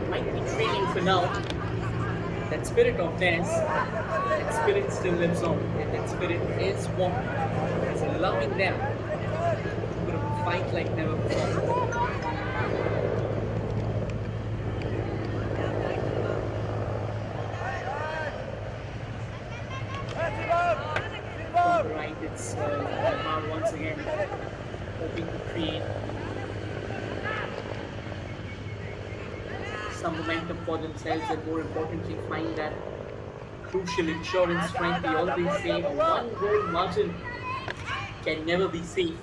Might be training for now. That spirit of theirs, that spirit still lives on. And that spirit is what is allowing them to put up a fight like never before. It's Bihar once again hoping to create some momentum for themselves and more importantly find that crucial insurance strength. We always say a one-goal margin can never be safe.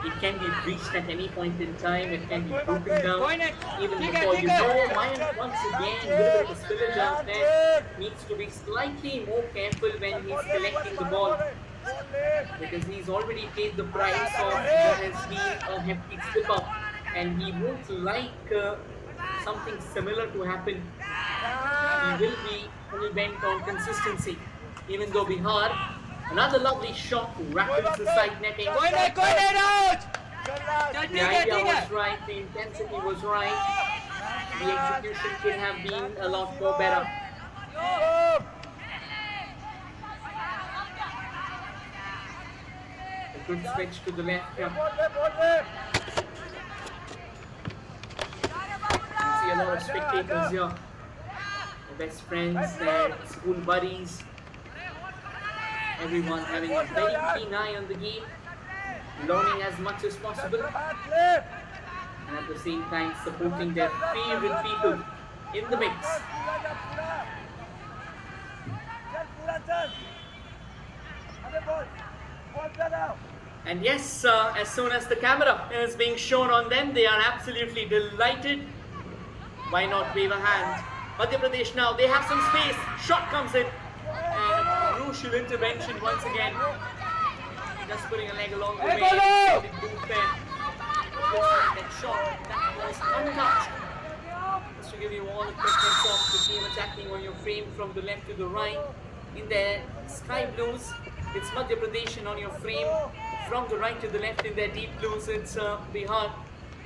It can be breached at any point in time. It can be broken down even before you know. Mayank once again, a little bit of a spillage out there. Needs to be slightly more careful when he's collecting the ball because he's already paid the price of what has been a hefty slip up, and he won't like something similar to happen. He will be full bent on consistency. Even though Bihar, another lovely shot rattles the side netting. Go ahead out! The idea was right, the intensity was right, the execution could have been a lot more better. A good switch to the left here. You see a lot of spectators here. Their best friends, their school buddies. Everyone having a very keen eye on the game, learning as much as possible, and at the same time supporting their favorite people in the mix. And yes, as soon as the camera is being shown on them, they are absolutely delighted. Why not wave a hand? Madhya Pradesh now, they have some space. Shot comes in. And crucial intervention once again. Just putting a leg along the way. That shot, that was untouched. Just to give you all the quickness of the team attacking on your frame from the left to the right. In their sky blues, it's Madhya Pradesh, and on your frame from the right to the left in their deep blues, it's Bihar.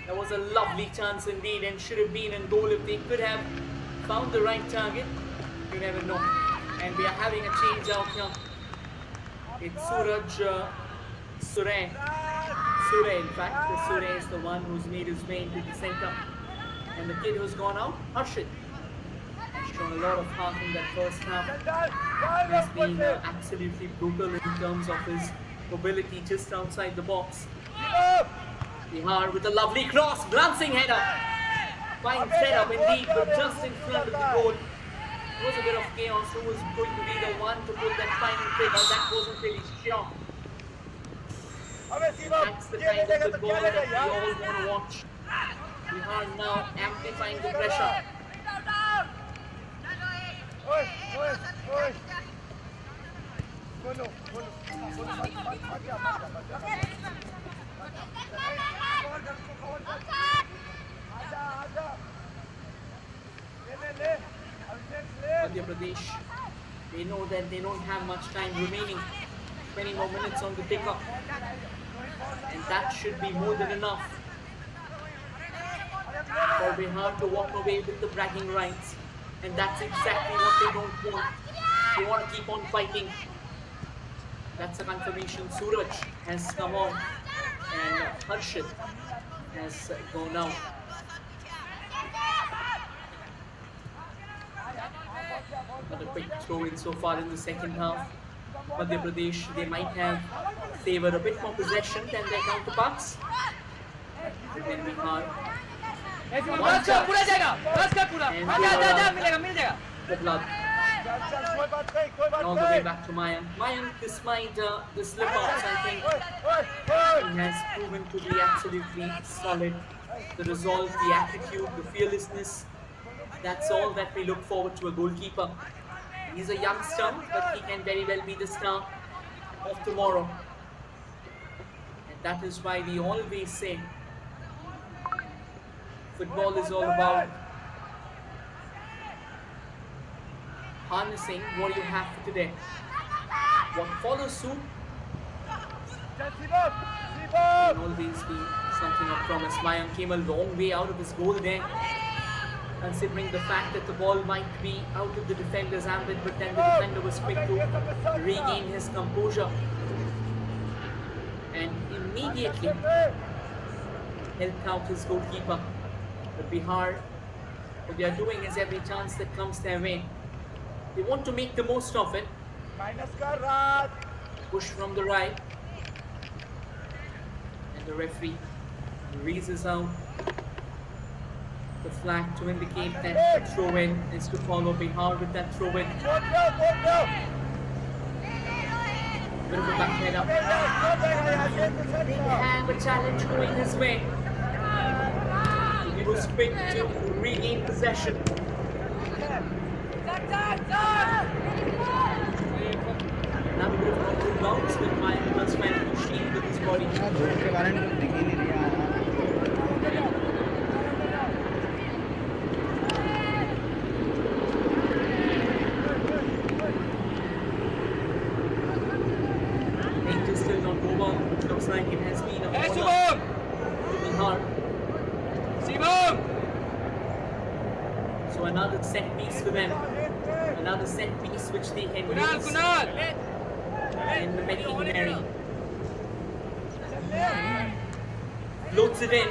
That was a lovely chance indeed and should have been in goal if they could have found the right target. You never know. And we are having a change out here. It's Suraj Suraj in fact. Suraj is the one who's made his way into the center. And the kid who's gone out, Harshit, has shown a lot of heart in that first half. Has been absolutely brutal in terms of his mobility just outside the box. Bihar with a lovely cross, glancing header. Fine setup indeed, but just in front of the goal. It was a bit of chaos. Who was going to be the one to pull that final trigger? That wasn't really sure. That's the kind of football that we all want to watch. Bihar now amplifying the pressure. Madhya Pradesh, they know that they don't have much time remaining. 20 more minutes on the ticker, and that should be more than enough for Bihar to walk away with the bragging rights. And that's exactly what they don't want. They want to keep on fighting. That's a confirmation. Suraj has come on, and Harshit has gone out. But a quick throw in so far in the second half. Madhya Pradesh, they might have favored a bit more possession than their counterparts. But then Bihar. One chance. And the blood. All the way back to Mayank. Mayank, despite the slip-ups, I think he has proven to be absolutely solid. The resolve, the attitude, the fearlessness. That's all that we look forward to a goalkeeper. He's a youngster, but he can very well be the star of tomorrow. And that is why we always say football is all about harnessing what you have for today. What follows suit can always be something of promise. Mayank came a long way out of his goal there, considering the fact that the ball might be out of the defender's ambit, but then the defender was quick to regain his composure and immediately helped out his goalkeeper. But Bihar, what they are doing is every chance that comes their way, they want to make the most of it. Push from the right, And the referee raises out the flag to indicate that the throw-in is to follow Bihar with that throw-in. Bit of a back head up. They have a challenge going his way. He was quick to regain possession. Now a bit of a good bounce with Madhya was trying to shield with his body. Danger still not over. Looks like it has been a corner to Bihar. So another set piece for them. Another set piece which they can use in the making merry. Floats it in.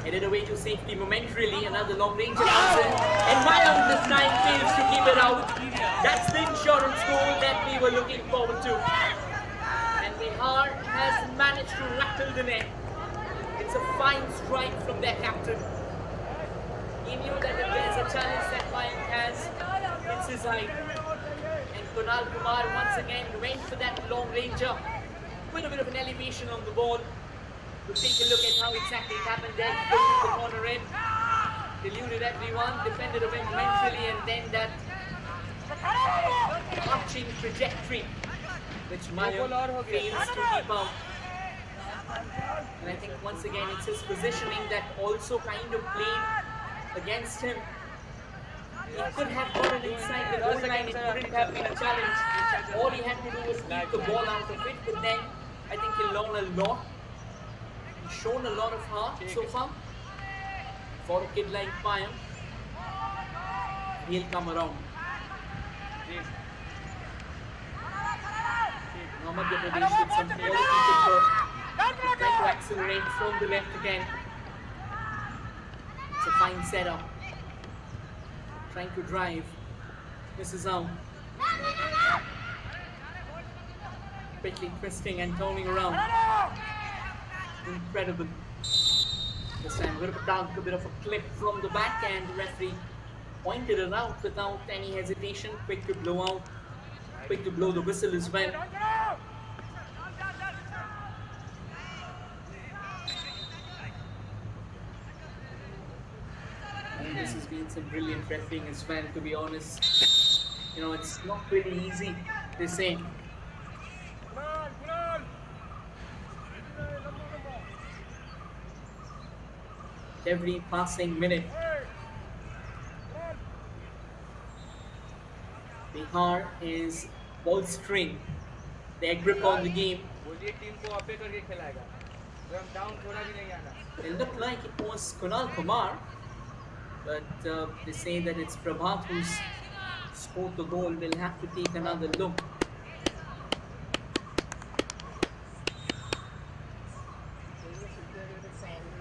Headed away to safety momentarily. Another long range comes in. And Mayank this time fails to keep it out. That's the insurance goal that we were looking forward to. And Bihar has managed to rattle the net. It's a fine strike from their captain. He knew that if there's a challenge that Mayank has, it's his eye. And Kunal Kumar once again went for that long ranger with a bit of an elevation on the ball. We'll take a look at how exactly it happened there. He took the corner in, deluded everyone, defended away momentarily, and then that arching trajectory which Mayank fails to keep out. And I think once again it's his positioning that also kind of played against him. He could have gotten inside the goal line, it wouldn't have been a challenge. All he had to do was keep the ball out of it, but then I think he learned a lot. He's shown a lot of heart so far. For a kid like Mayank, he'll come around. Now Madhya Pradesh with some quality footwork. Trying to accelerate from the left again. It's a fine setup. Trying to drive. Misses out. Quickly twisting and turning around. Incredible. This time we're down to a bit of a clip from the back, and the referee pointed it out without any hesitation. Quick to blow out. Quick to blow the whistle as well. And this has been some brilliant refereeing as well, to be honest. You know, it's not really easy, they say. Every passing minute, Bihar is bolstering their grip on the game. It looked like it was Kunal Kumar, but they say that it's Prabhat who's scored the goal. We'll have to take another look.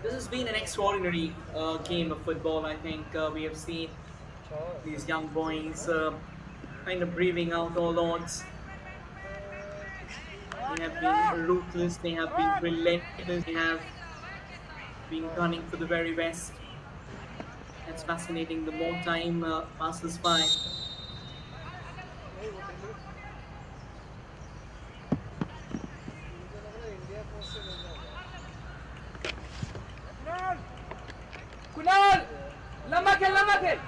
This has been an extraordinary game of football. I think we have seen these young boys kind of braving out all odds. They have been ruthless, they have been relentless, they have been gunning for the very best. It's fascinating the more time passes by. Kunal! Lamba khel, lamba khel!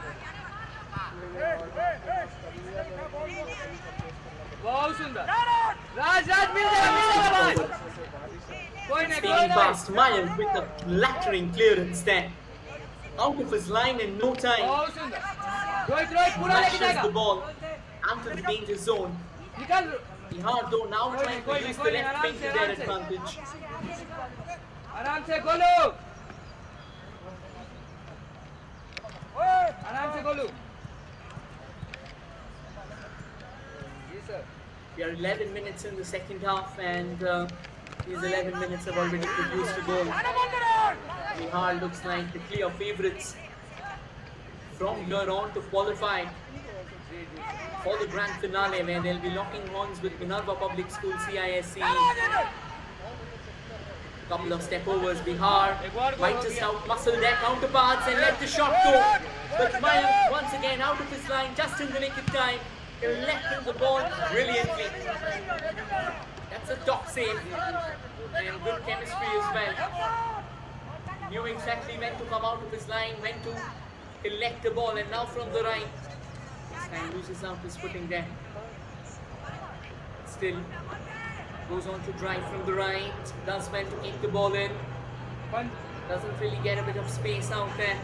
बहुत सुंदर राज राज मिल जाएगा कोई नहीं Speeding past Mayank with a lattering clearance there. Out of his line in no time. बहुत सुंदर रोहित रोहित पूरा लेके Smashes जाएगा the ball onto the danger zone. निकल Bihar though now trying to use the left wing to their आराम advantage. से गोलू आराम से Golu We are 11 minutes in the second half, and these 11 minutes have already produced a goal. Bihar looks like the clear favourites from here on to qualify for the grand finale, where they'll be locking horns with Minerva Public School CISC Couple of step overs, Bihar might just outmuscle their counterparts and let the shot go. But Mayank once again out of his line just in the nick of time, collecting the ball brilliantly. That's a top save and good chemistry as well. Knew exactly when to come out of his line, when to collect the ball, and now from the right, this guy loses out his footing there. Still goes on to drive from the right, does well to kick the ball in. Doesn't really get a bit of space out there.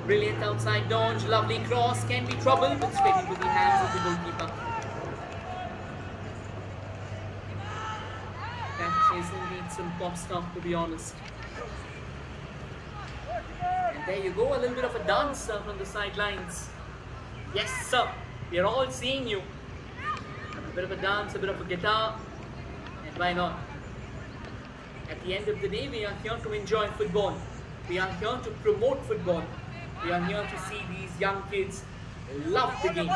Brilliant outside dodge, lovely cross, can be trouble, but straight into the hands of the goalkeeper. That is indeed some top stuff, to be honest. And there you go, a little bit of a dance from the sidelines. Yes, sir, we are all seeing you. A bit of a dance, a bit of a guitar, and why not? At the end of the day, we are here to enjoy football. We are here to promote football. We are here to see these young kids love the game.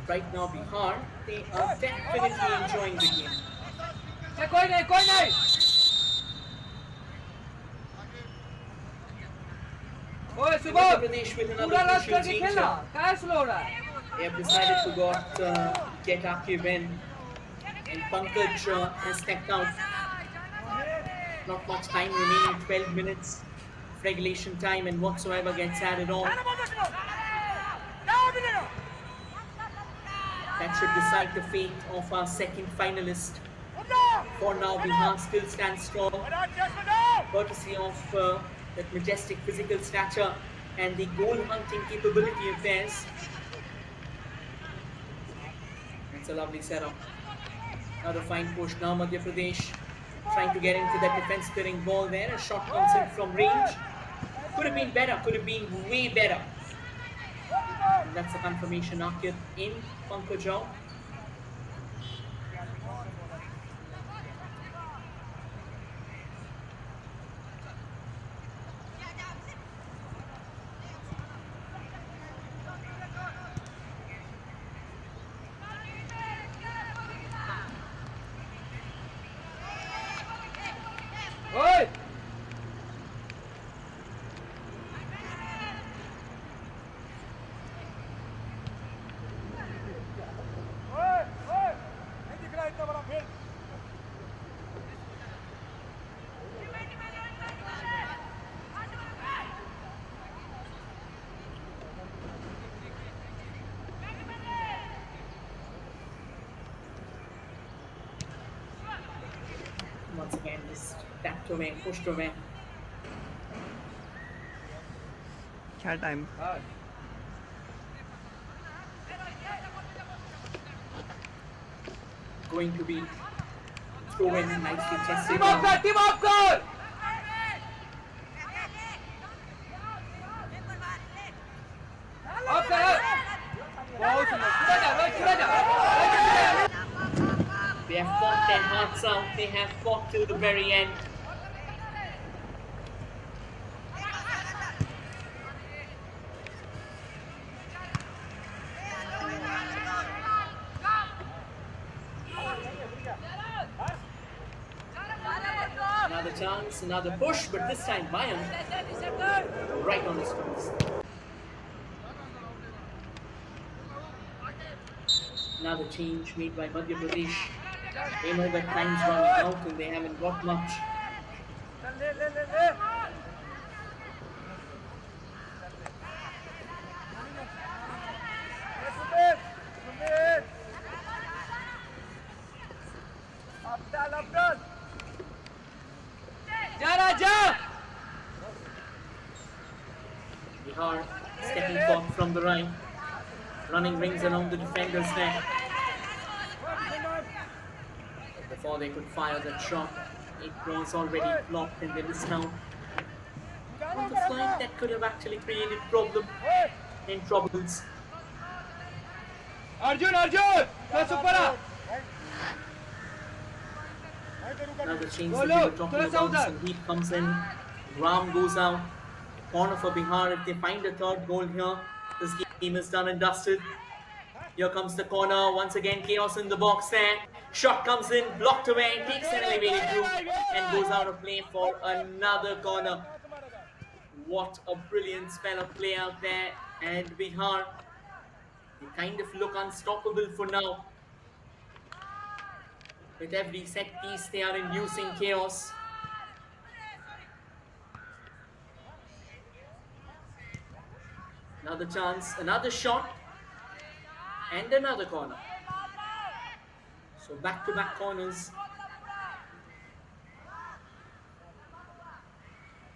Right now, Bihar, they are definitely enjoying the game. Madhya Pradesh with another crucial change. They have decided to get Akib in, and Pankaj has stepped out. Not much time remaining, 12 minutes of regulation time, and whatsoever gets added on, that should decide the fate of our second finalist. For now, Bihar still stands strong, courtesy of that majestic physical stature and the goal-hunting capability of theirs. It's a lovely setup. Another fine push now, Madhya Pradesh trying to get into that defense-clearing ball there. A shot comes in from range. Could have been better, could have been way better. And that's a confirmation. Akib in, Pankaj out. Once again, just tapped away, pushed away. क्या time Going to be thrown nicely tested. Team up, goal! They have fought their hearts out. They have fought till the very end. Another chance, another push, but this time Mayank right on his toes. Another change made by Madhya Pradesh. They know that time's running out and they haven't got much. Bihar stepping forth from the right, running rings around the defender's neck. Before they could fire that shot, it was already blocked and they missed out on the flight that could have actually created problem and troubles. Arjun! Another change that we were talking about. Sandeep comes in, Ram goes out. Corner for Bihar. If they find a third goal here, this game Team is done and dusted. Here comes the corner. Once again, chaos in the box there. Shot comes in, blocked away, takes an elevated route and goes out of play for another corner. What a brilliant spell of play out there. And Bihar, they kind of look unstoppable for now. With every set piece, they are inducing chaos. Another chance, another shot, and another corner. So back-to-back corners.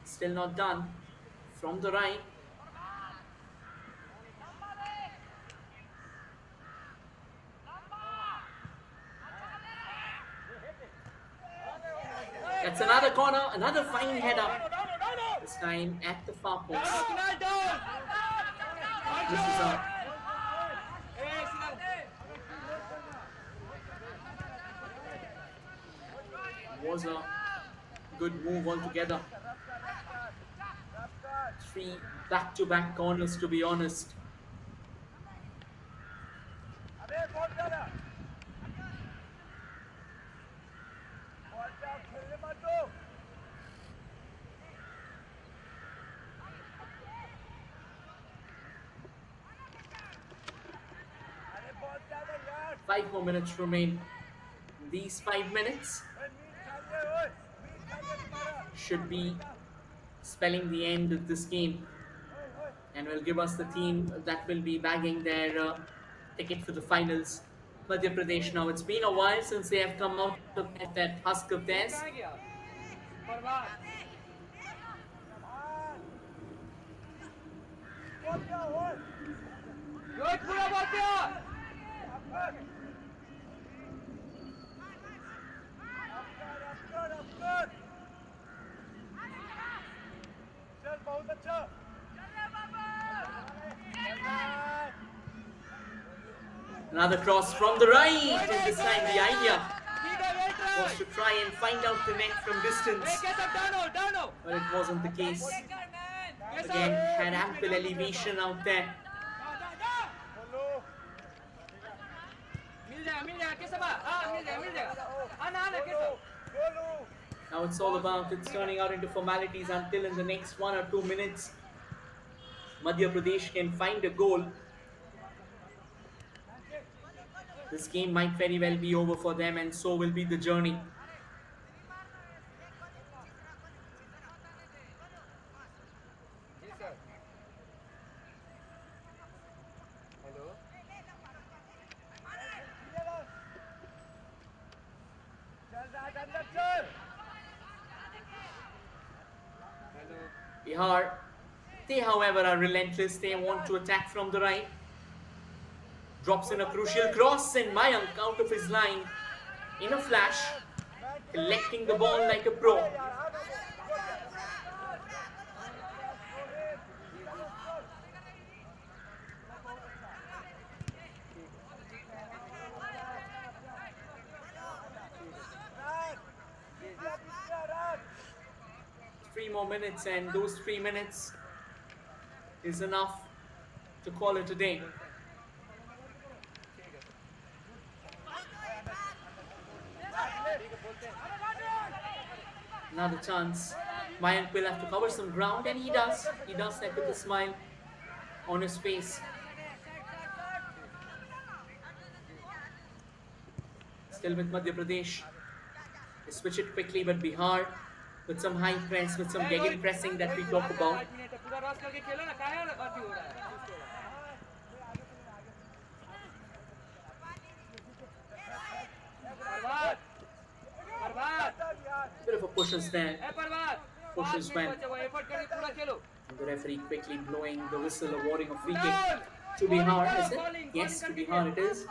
Still not done. From the right. That's another corner, another fine header. This time at the far post. This is out. Was a good move altogether. 3 back-to-back corners, to be honest. Five more minutes remain. These 5 minutes should be spelling the end of this game and will give us the team that will be bagging their ticket for the finals. Madhya Pradesh now. It's been a while since they have come out of that husk of theirs. Another cross from the right, and this time the idea was to try and find out the net from distance, but it wasn't the case. Again, had ample elevation out there. Now it's all about, it's turning out into formalities until in the next 1 or 2 minutes, Madhya Pradesh can find a goal. This game might very well be over for them, and so will be the journey. Bihar, they however are relentless. They want to attack from the right. Drops in a crucial cross, and Mayank out of his line in a flash, collecting the ball like a pro. Three more minutes, and those 3 minutes is enough to call it a day. Another chance. Mayank will have to cover some ground, and he does. He does that with a smile on his face. Still with Madhya Pradesh. They switch it quickly, but Bihar with some high press, with some gegen pressing that we talk about. Bit of a pushes there. Pushes when. And the referee quickly blowing the whistle, awarding a free kick to Bihar, is it? Yes, to Bihar it is.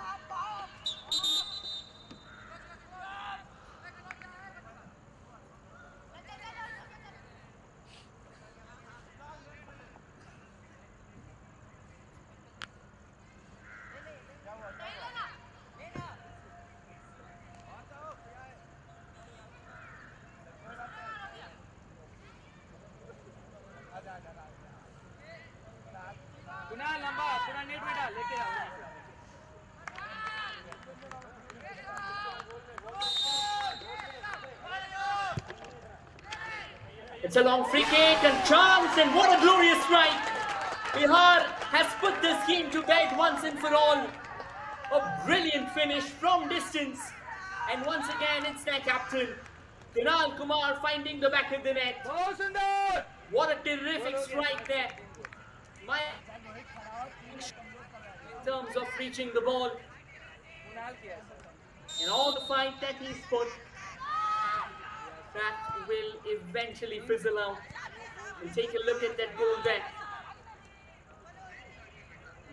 Net में डाल लेके आओ It's a long free kick and chance, and what a glorious strike! Bihar has put this game to bed once and for all. A brilliant finish from distance, and once again it's their captain, Kunal Kumar, finding the back of the net. बहुत सुंदर What a terrific strike there! My in terms of reaching the ball Kunal किया है and all the fight that he's put, that will eventually fizzle out. And take a look at that goal there.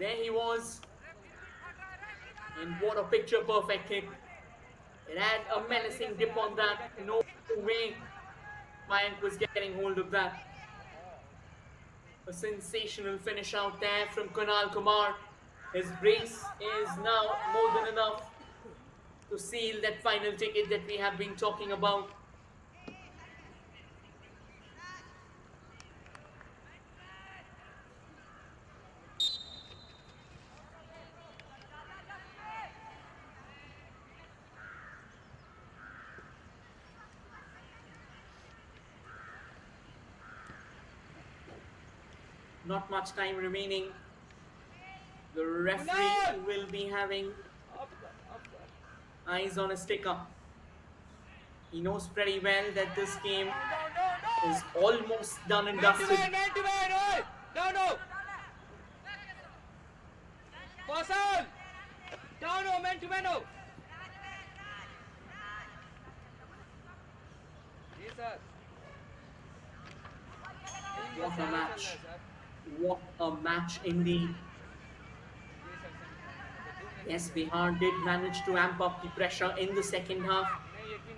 There he was. And what a picture perfect kick. It had a menacing dip on that. No way Mayank was getting hold of that. A sensational finish out there from Kunal Kumar. His brace is now more than enough to seal that final ticket that we have been talking about. Not much time remaining. The referee will be having eyes on a sticker. He knows pretty well that this game is almost done and dusted. man to man ओए down हो Faisal down हो man to man हो जी sir What a match. What a match indeed. Yes, Bihar did manage to amp up the pressure in the second half.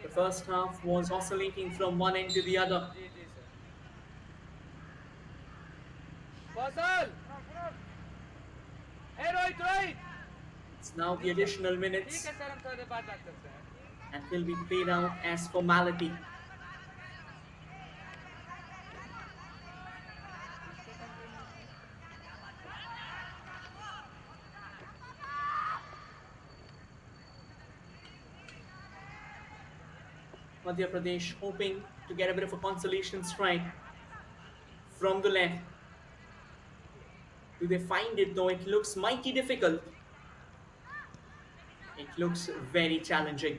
The first half was oscillating from one end to the other. Faisal hey Rohit It's now the additional ठीक minutes है sir हम थोड़ी देर बाद बात करते हैं and will be played out as formality. Madhya Pradesh hoping to get a bit of a consolation strike from the left. Do they find it though? It looks mighty difficult. It looks very challenging.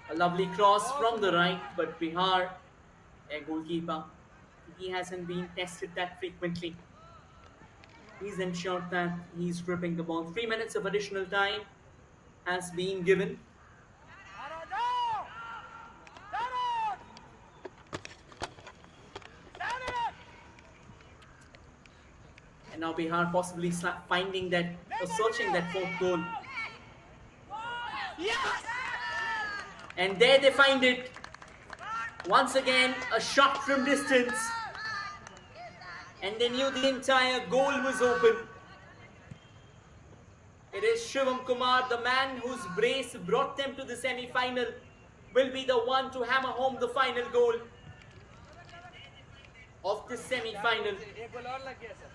A lovely cross from the right, but Bihar, a goalkeeper, he hasn't been tested that frequently. He's ensured that he's gripping the ball. 3 minutes of additional time has been given. And now Bihar possibly finding that, or searching that fourth goal. And there they find it. Once again, a shot from distance. And they knew the entire goal was open. It is Shivam Kumar, the man whose brace brought them to the semi-final, will be the one to hammer home the final goal of the semi-final. एक गोल और लग गया sir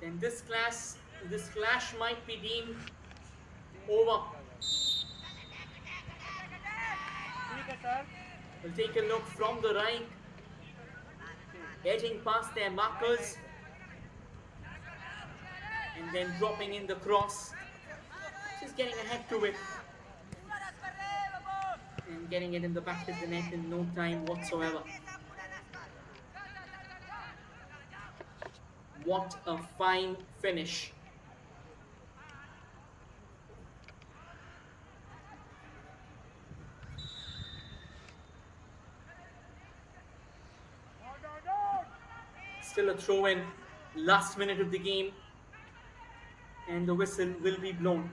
Then this clash might be deemed over. ठीक है sir We'll take a look from the right, edging past their markers, and then dropping in the cross. Just getting ahead to it and getting it in the back of the net in no time whatsoever. What a fine finish. Still a throw in, last minute of the game, and the whistle will be blown.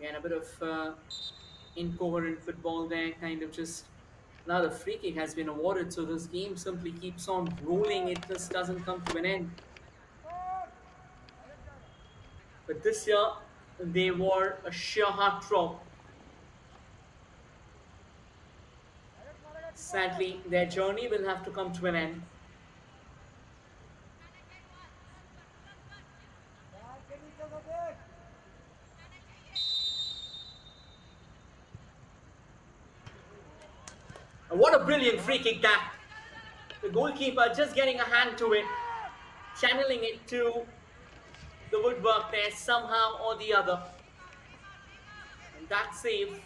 Again, a bit of incoherent football there, kind of just. Now the free kick has been awarded, so this game simply keeps on rolling. It just doesn't come to an end. But this year, they were a sheer heartthrob. Sadly, their journey will have to come to an end. And what a brilliant free kick that. The goalkeeper just getting a hand to it, channeling it to the woodwork there somehow or the other. And that save,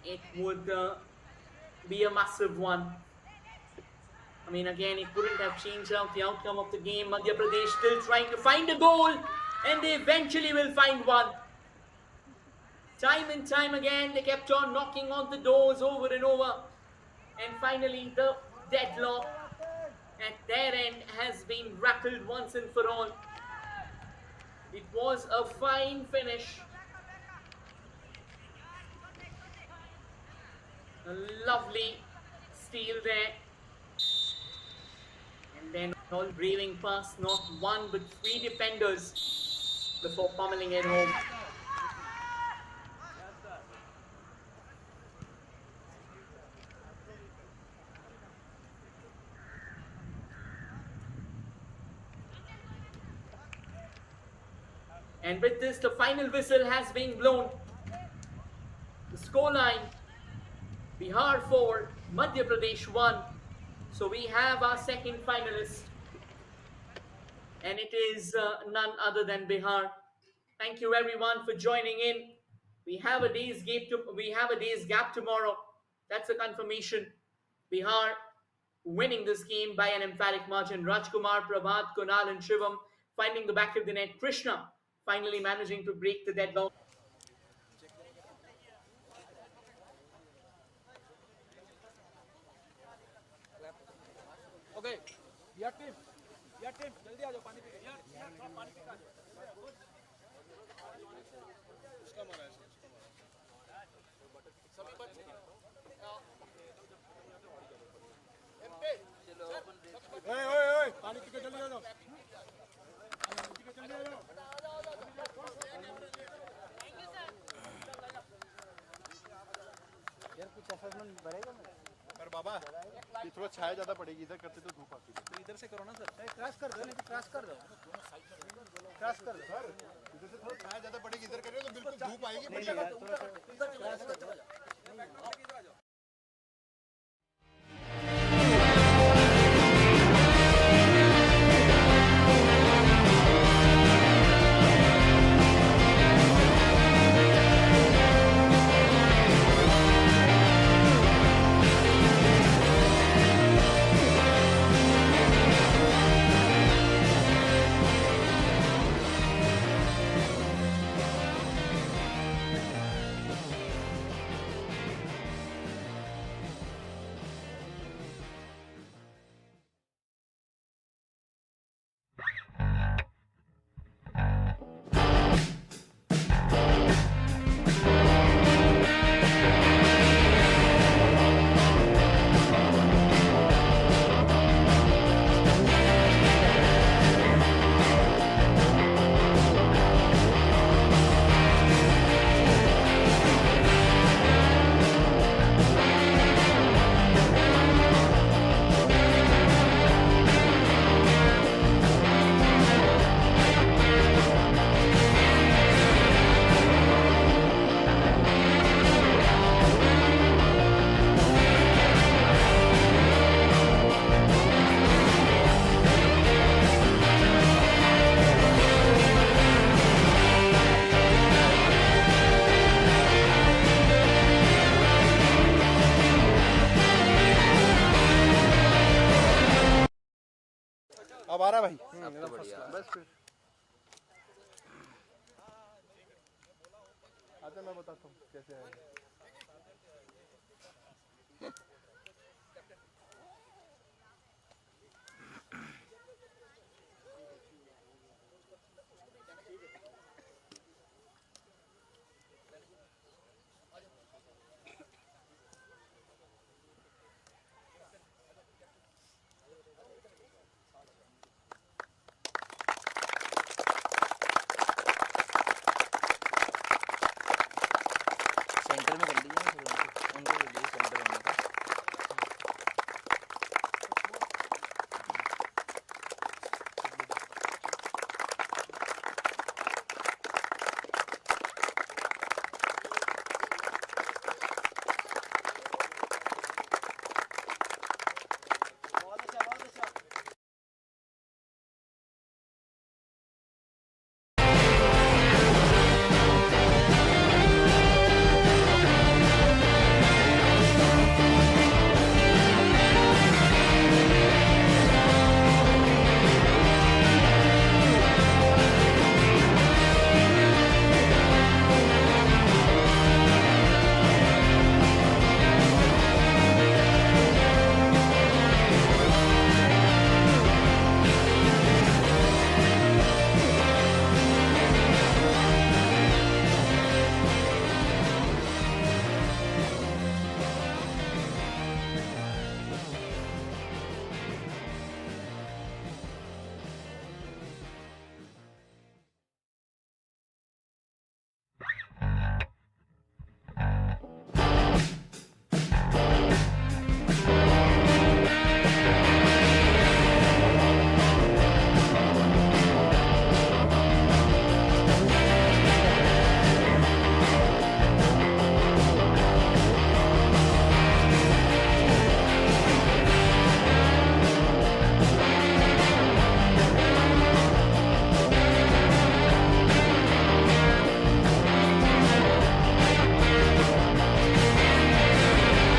it would be a massive one. I mean, again, it couldn't have changed out the outcome of the game. Madhya Pradesh still trying to find a goal, and they eventually will find one. Time and time again, they kept on knocking on the doors over and over. And finally, the deadlock at their end has been rattled once and for all. It was a fine finish. A lovely steal there. And then all braving past not one but three defenders before pummeling it home. And with this, the final whistle has been blown. The scoreline, Bihar 4, Madhya Pradesh 1. So we have our second finalist. And it is none other than Bihar. Thank you everyone for joining in. We have a day's gap tomorrow. That's a confirmation. Bihar winning this game by an emphatic margin. Rajkumar, Prabhat, Kunal and Shivam finding the back of the net. Krishna finally managing to break the deadlock. Okay, your team, जल्दी आ जाओ पानी P यार पानी P का उसका मारा है सभी बच्चे ओए ओए ओए पानी पी के जल्दी आ जाओ यार कुछ असेसमेंट बढ़ेगा ना पर बाबा ये थोड़ा छाया ज्यादा पड़ेगी इधर करते तो धूप आती है तो इधर से करो ना सर क्रॉस कर दो नहीं क्रॉस कर दो क्रॉस कर दो सर इधर से थोड़ा छाया ज्यादा पड़ेगी इधर करें तो बिल्कुल धूप आएगी बढ़िया क्रॉस कर दो अब आ रहा भाई अब तो बढ़िया बस फिर आता मैं बताता हूँ कैसे आएगा